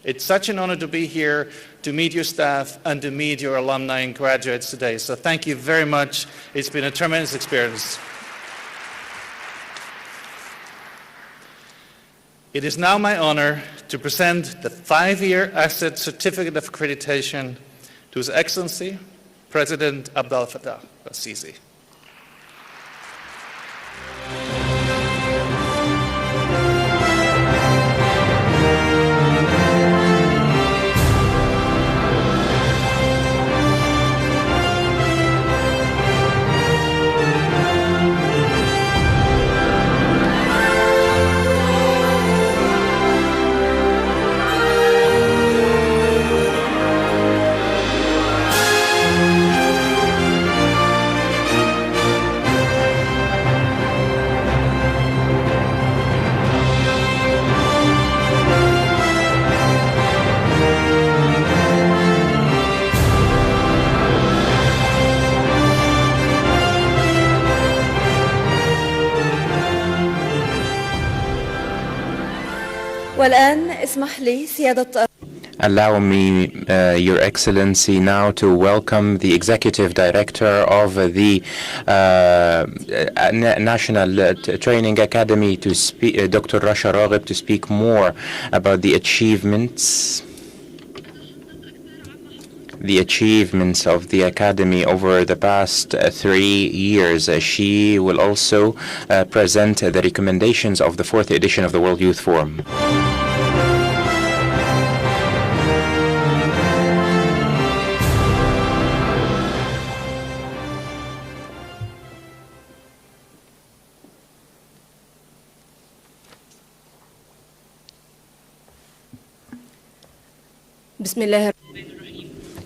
It's such an honor to be here, to meet your staff, and to meet your alumni and graduates today. So thank you very much. It's been a tremendous experience. It is now my honor to present the 5-year ASET Certificate of Accreditation to His Excellency, President Abdel Fattah el-Sisi. والآن اسمح لي سيادة Allow me, Your Excellency, now to welcome the Executive Director of the National Training Academy to speak, Dr. Rasha Raghib, to speak more about the achievements of the Academy over the past 3 years. She will also present the recommendations of the 4th edition of the World Youth Forum.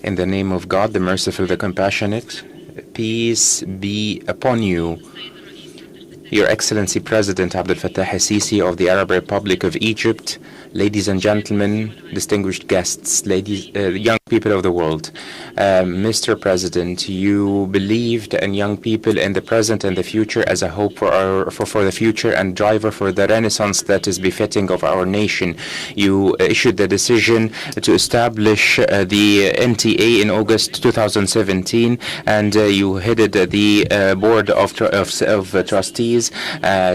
In the name of God, the merciful, the compassionate, peace be upon you. Your Excellency President Abdel Fattah el-Sisi of the Arab Republic of Egypt, ladies and gentlemen, distinguished guests, young people of the world. Mr. President, you believed in young people in the present and the future as a hope for the future and driver for the renaissance that is befitting of our nation. You issued the decision to establish the NTA in August 2017, and you headed the board of trustees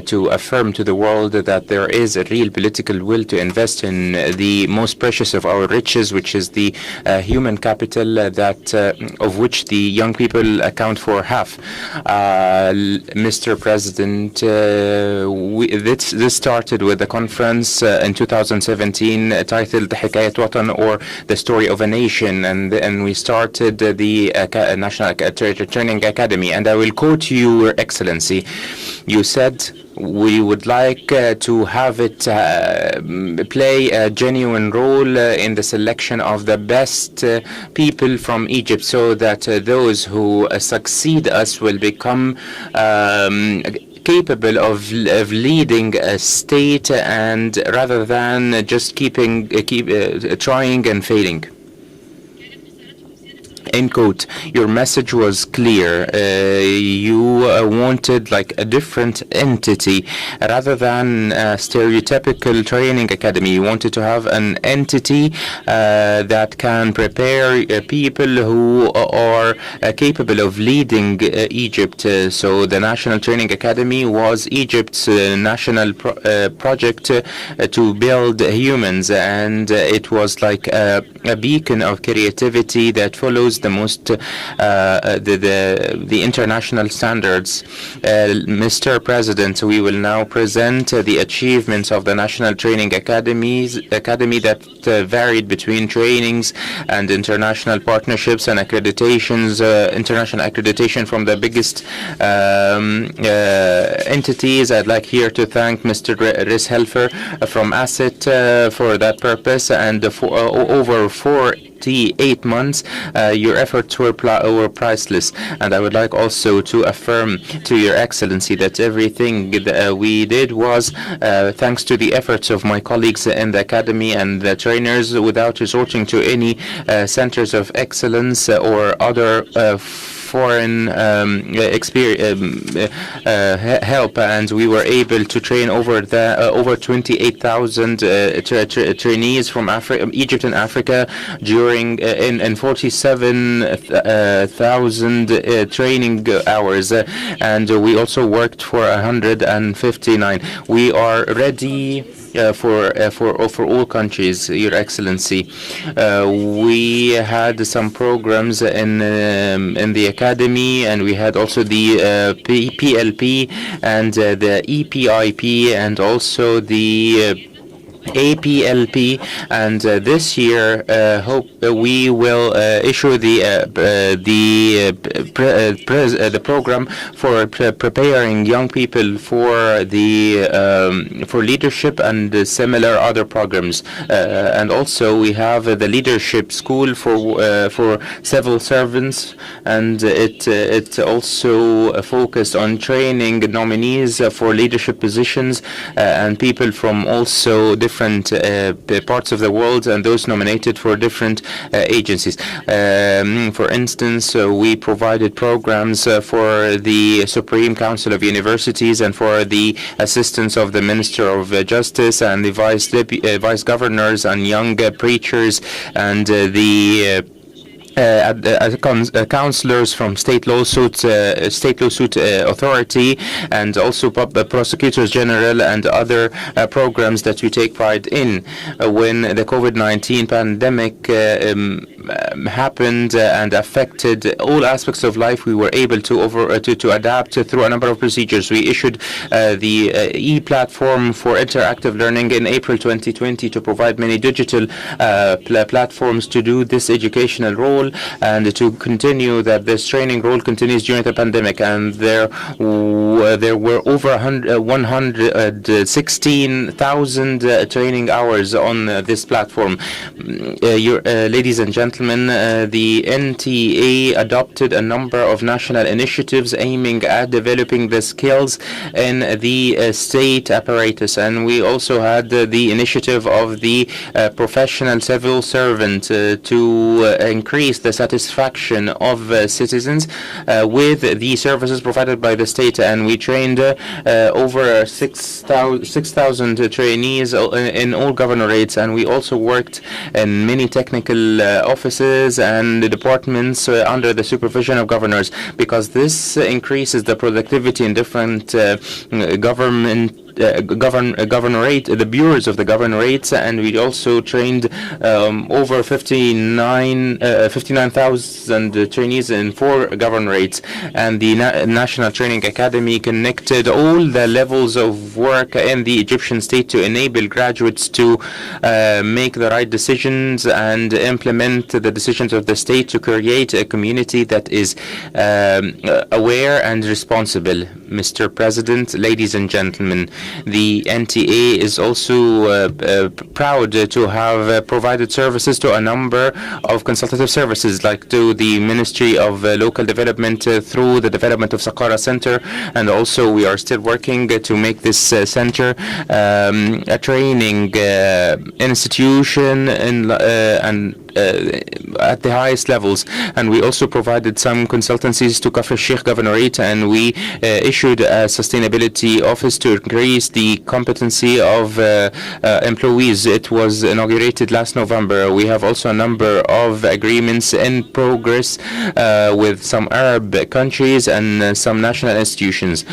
to affirm to the world that there is a real political will to invest in the most precious of our riches, which is the human capital that of which the young people account for half. Mr. President, this started with a conference in 2017 titled حكاية وطن, or the story of a nation, and we started the National Training Academy. And I will quote you, Your Excellency. You said, we would like to have it play a genuine role in the selection of the best people from Egypt, so that those who succeed us will become capable of leading a state, and rather than just trying and failing. End quote. Your message was clear. You wanted like a different entity rather than a stereotypical training academy. You wanted to have an entity that can prepare people who are capable of leading Egypt. So the National Training Academy was Egypt's national project to build humans, and it was like a beacon of creativity that follows the most the international standards. Mr. President, we will now present the achievements of the National Training Academy that varied between trainings and international partnerships and accreditations, international accreditation from the biggest entities. I'd like here to thank Mr. Rishelfer from Asset for that purpose, and for over 48 months, your efforts were priceless. And I would like also to affirm to Your Excellency that everything that we did was thanks to the efforts of my colleagues in the Academy and the trainers, without resorting to any centers of excellence or other foreign help, and we were able to train over 28,000 trainees from Egypt and Africa during in 47,000 training hours, and we also worked for 159. We are ready for all countries, Your Excellency. We had some programs in the Academy, and we had also the PLP and the EPIP, and also the APLP, and this year hope we will issue the program for preparing young people for leadership and similar other programs. And also we have the leadership school for civil servants, and it also focused on training nominees for leadership positions and people from also different parts of the world, and those nominated for different agencies. For instance, we provided programs for the Supreme Council of Universities, and for the assistance of the Minister of Justice, and the vice governors, and young preachers, and the counselors from state lawsuit authority, and also prosecutors general, and other programs that we take pride in. When the COVID-19 pandemic happened and affected all aspects of life, we were able to adapt through a number of procedures. We issued the e-platform for interactive learning in April 2020 to provide many digital platforms to do this educational role, and to continue that this training role continues during the pandemic. And there were over 116,000 training hours on this platform. Ladies and gentlemen, the NTA adopted a number of national initiatives aiming at developing the skills in the state apparatus, and we also had the initiative of the professional civil servant to increase the satisfaction of citizens with the services provided by the state, and we trained over 6,000 trainees in all governorates, and we also worked in many technical offices and departments under the supervision of governors, because this increases the productivity in different government the bureaus of the governorates, and we also trained over 59,000 trainees in 4 governorates. And the National Training Academy connected all the levels of work in the Egyptian state to enable graduates to make the right decisions and implement the decisions of the state to create a community that is aware and responsible. Mr. President, ladies and gentlemen, the NTA is also proud to have provided services to a number of consultative services, like to the Ministry of Local Development through the development of Saqqara Center, and also we are still working to make this center a training institution at the highest levels. And we also provided some consultancies to Kafr Sheikh Governorate, and we issued a sustainability office to increase the competency of employees. It was inaugurated last November. We have also a number of agreements in progress with some Arab countries and some national institutions.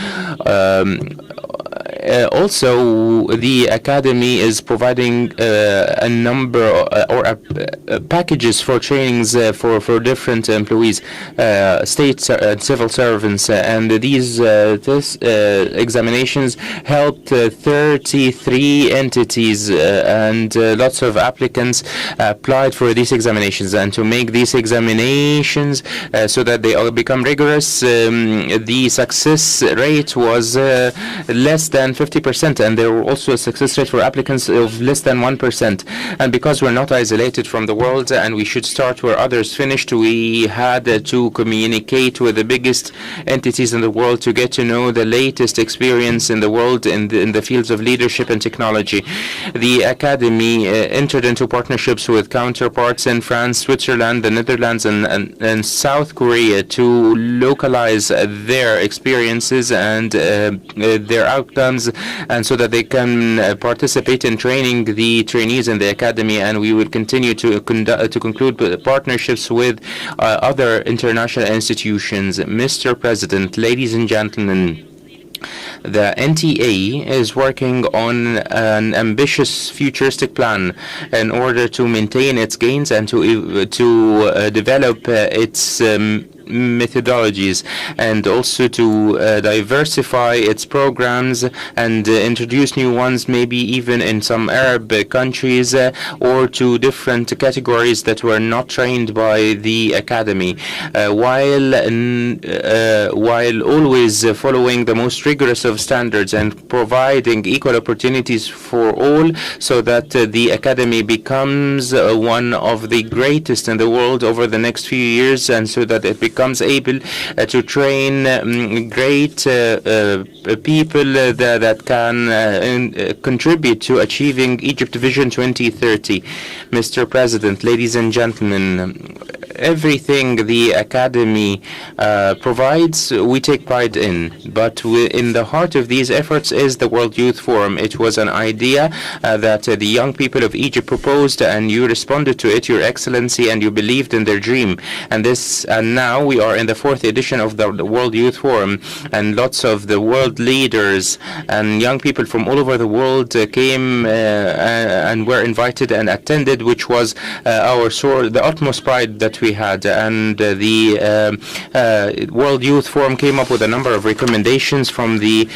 Also, the Academy is providing a number or packages for trainings for different employees, state and civil servants, and these examinations helped 33 entities, and lots of applicants applied for these examinations. And to make these examinations so that they all become rigorous, the success rate was less than 50%, and there were also a success rate for applicants of less than 1%. And because we're not isolated from the world and we should start where others finished, we had to communicate with the biggest entities in the world to get to know the latest experience in the world in the fields of leadership and technology. The Academy entered into partnerships with counterparts in France, Switzerland, the Netherlands, and South Korea to localize their experiences and their outcomes, and so that they can participate in training the trainees in the Academy. And we will continue to conclude partnerships with other international institutions. Mr. President, ladies and gentlemen, the NTA is working on an ambitious futuristic plan in order to maintain its gains and to develop its methodologies, and also to diversify its programs and introduce new ones, maybe even in some Arab countries, or to different categories that were not trained by the Academy, while always following the most rigorous of standards and providing equal opportunities for all, so that the Academy becomes one of the greatest in the world over the next few years, and so that it becomes able to train great people that can contribute to achieving Egypt Vision 2030. Mr. President, ladies and gentlemen, everything the Academy provides, we take pride in. But in the heart of these efforts is the World Youth Forum. It was an idea that the young people of Egypt proposed, and you responded to it, Your Excellency, and you believed in their dream. And now we are in the 4th edition of the World Youth Forum, and lots of the world leaders and young people from all over the world came and were invited and attended, which was the utmost pride that we had. And the World Youth Forum came up with a number of recommendations from the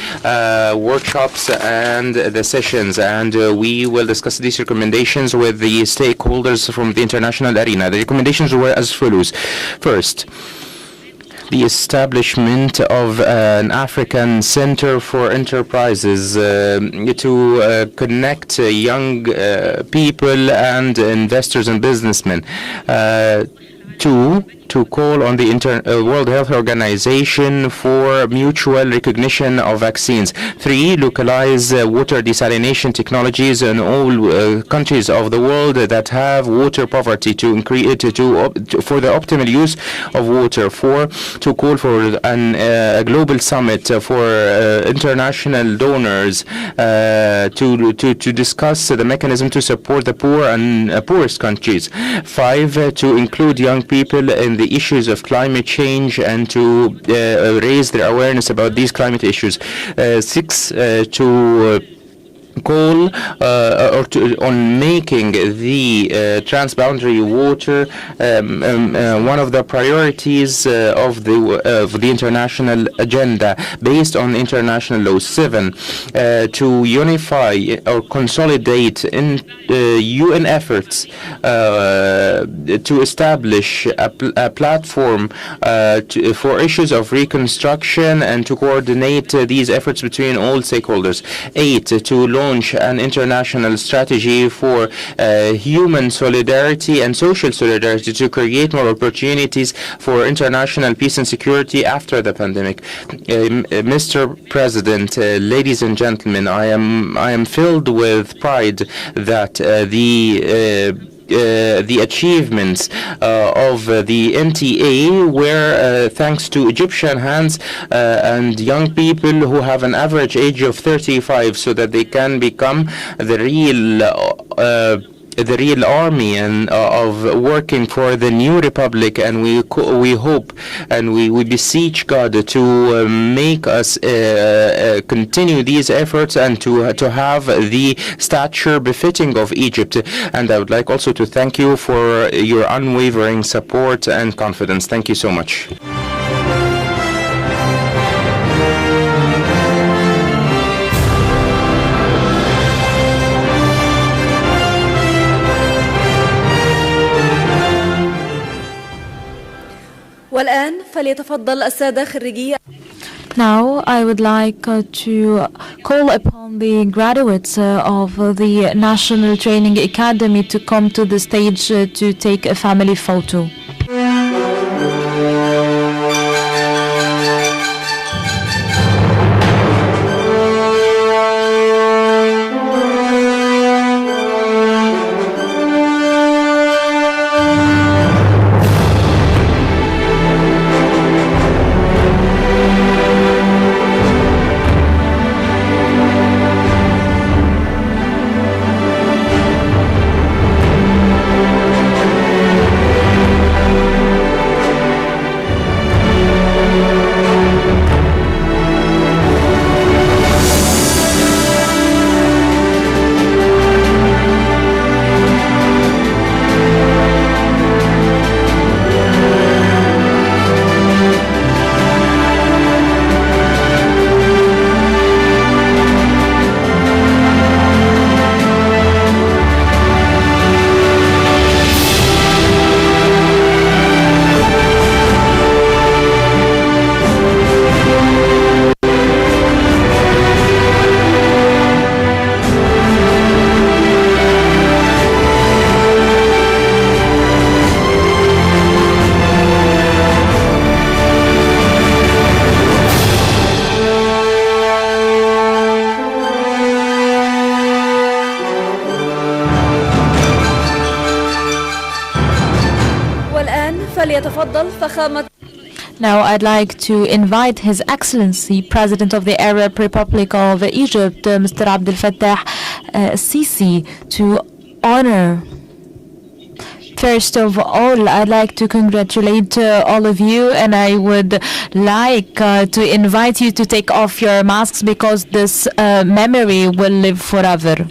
workshops and the sessions, and we will discuss these recommendations with the stakeholders from the international arena. The recommendations were as follows. First, the establishment of an African Center for Enterprises to connect young people and investors and businessmen. Two, to call on the World Health Organization for mutual recognition of vaccines. 3, localize water desalination technologies in all countries of the world that have water poverty for the optimal use of water. 4, to call for a global summit for international donors to discuss the mechanism to support the poor and poorest countries. 5, to include young people in the issues of climate change and to raise their awareness about these climate issues. 6, to call on making the transboundary water one of the priorities of the international agenda based on international law. 7, to unify or consolidate in UN efforts to establish a platform for issues of reconstruction and to coordinate these efforts between all stakeholders. 8, to launch an international strategy for human solidarity and social solidarity to create more opportunities for international peace and security after the pandemic. Mr. President, ladies and gentlemen, I am filled with pride that the achievements of the NTA were thanks to Egyptian hands and young people who have an average age of 35, so that they can become the real army and of working for the new republic. And we hope and we beseech God to make us continue these efforts and to have the stature befitting of Egypt. And I would like also to thank you for your unwavering support and confidence. Thank you so much. والآن فليتفضل السادة خريجي. Now I would like to call upon the graduates of the National Training Academy to come to the stage to take a family photo. Now I'd like to invite His Excellency, President of the Arab Republic of Egypt, Mr. Abdel Fattah El-Sisi, to honor. First of all, I'd like to congratulate all of you, and I would like to invite you to take off your masks because this memory will live forever.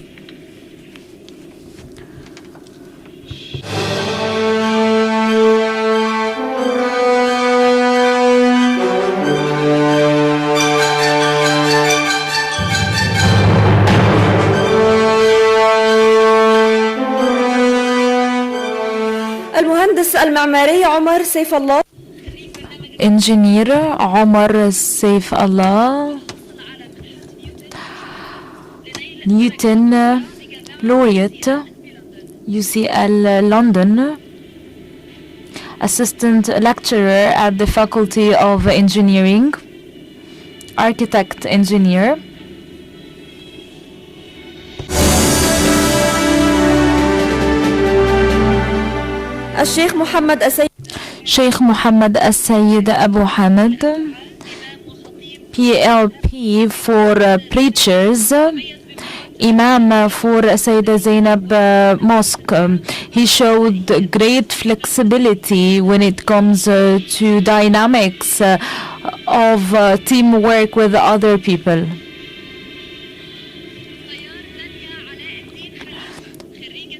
المهندس المعماري عمر سيف الله. Engineer عمر سيف الله. Newton Laureate, UCL London. Assistant Lecturer at the Faculty of Engineering. Architect Engineer. الشيخ محمد السيد. Sheikh Muhammad Al-Sayyid Abu Hamid, PLP for preachers Imam for Sayyidah Zainab Mosque. He showed great flexibility when it comes to dynamics of teamwork with other people.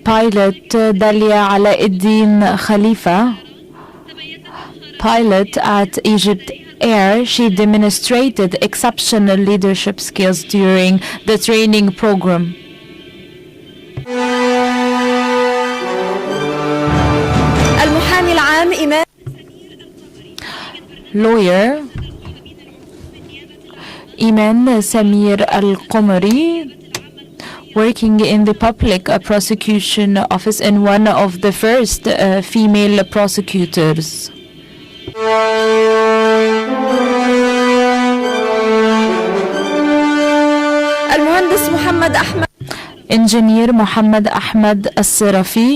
Pilot Dalia Alauddin Khalifa, pilot at Egypt Air, she demonstrated exceptional leadership skills during the training program. المحامي العام إمام Lawyer Iman Samir Al-Qamari, working in the public prosecution office and one of the first female prosecutors. المهندس محمد أحمد Engineer Muhammad Ahmad As-Sirafi,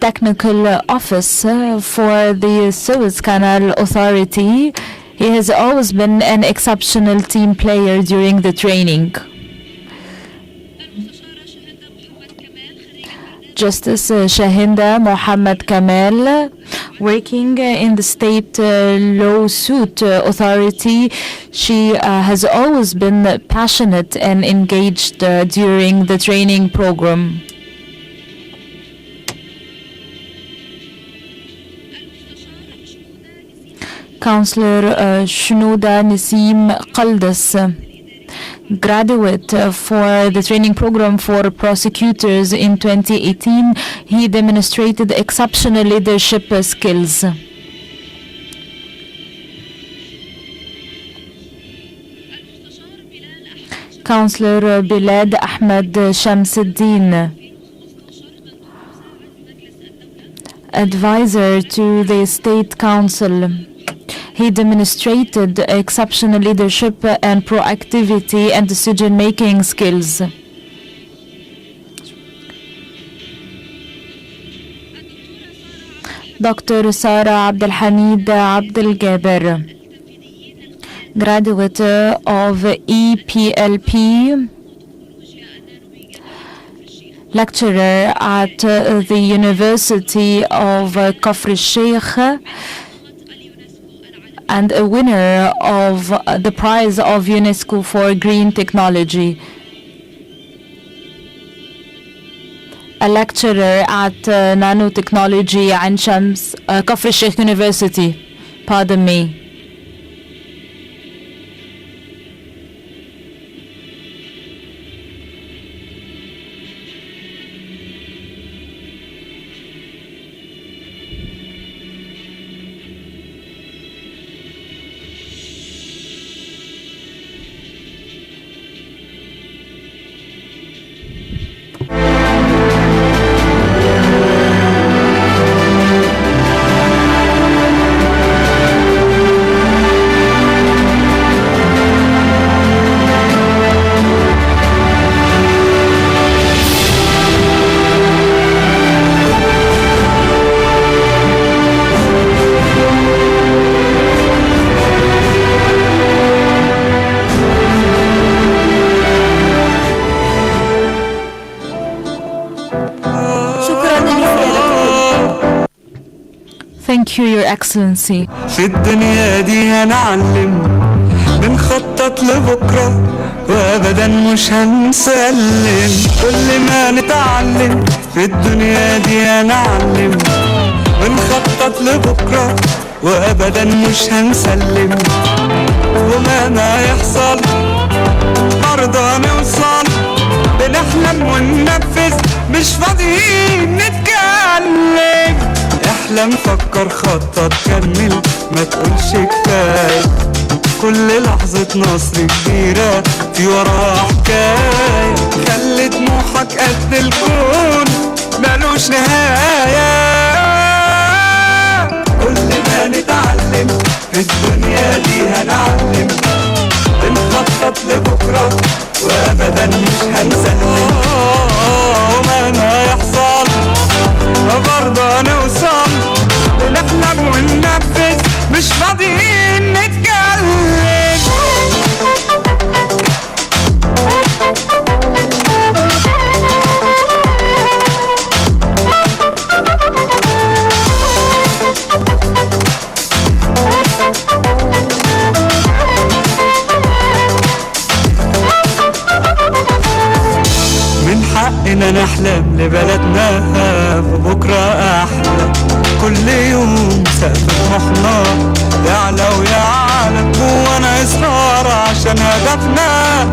Technical Office for the Suez Canal Authority. He has always been an exceptional team player during the training. Justice Shahinda Mohammed Kamal, working in the State Lawsuit Authority. She has always been passionate and engaged during the training program. Counselor Shnouda Nasim Qaldas, graduate for the training program for prosecutors in 2018. He demonstrated exceptional leadership skills. Counselor Bilad Ahmed Shamsuddin, advisor to the State Council. He demonstrated exceptional leadership and proactivity and decision-making skills. Dr. Sara Abdelhamid Abdelgaber, graduate of EPLP, lecturer at the University of Kafr al-Sheikh, and a winner of the prize of UNESCO for green technology. A lecturer at nanotechnology at Kafr al-Sheikh University. Pardon me. Thank you, Your Excellency. في الدنيا دي هنعلم بنخطط لبكرة وأبدا مش هنسلم كل ما نتعلم في الدنيا دي هنعلم بنخطط لبكرة وأبدا مش هنسلم ومهما يحصل برضه هنوصل بنحلم وننفذ مش فاضيين نتكلم احلم فكر خطط كمل ما تقولش كفاية كل لحظة نصر كبيرة في وراها حكاية خلي طموحك قد الكون ملوش نهاية كل ما نتعلم في الدنيا دي هنعلم بنخطط لبكرة وأبدا مش هنسلم ومهما يحصل برضه هنوصل بنحلم وننفذ مش فاضيين نتكلم حقنا نحلم لبلدنا ببكرة أحلى. كل يوم سقف طموحنا يعلى ويعلى، جوانا إصرار عشان هدفنا.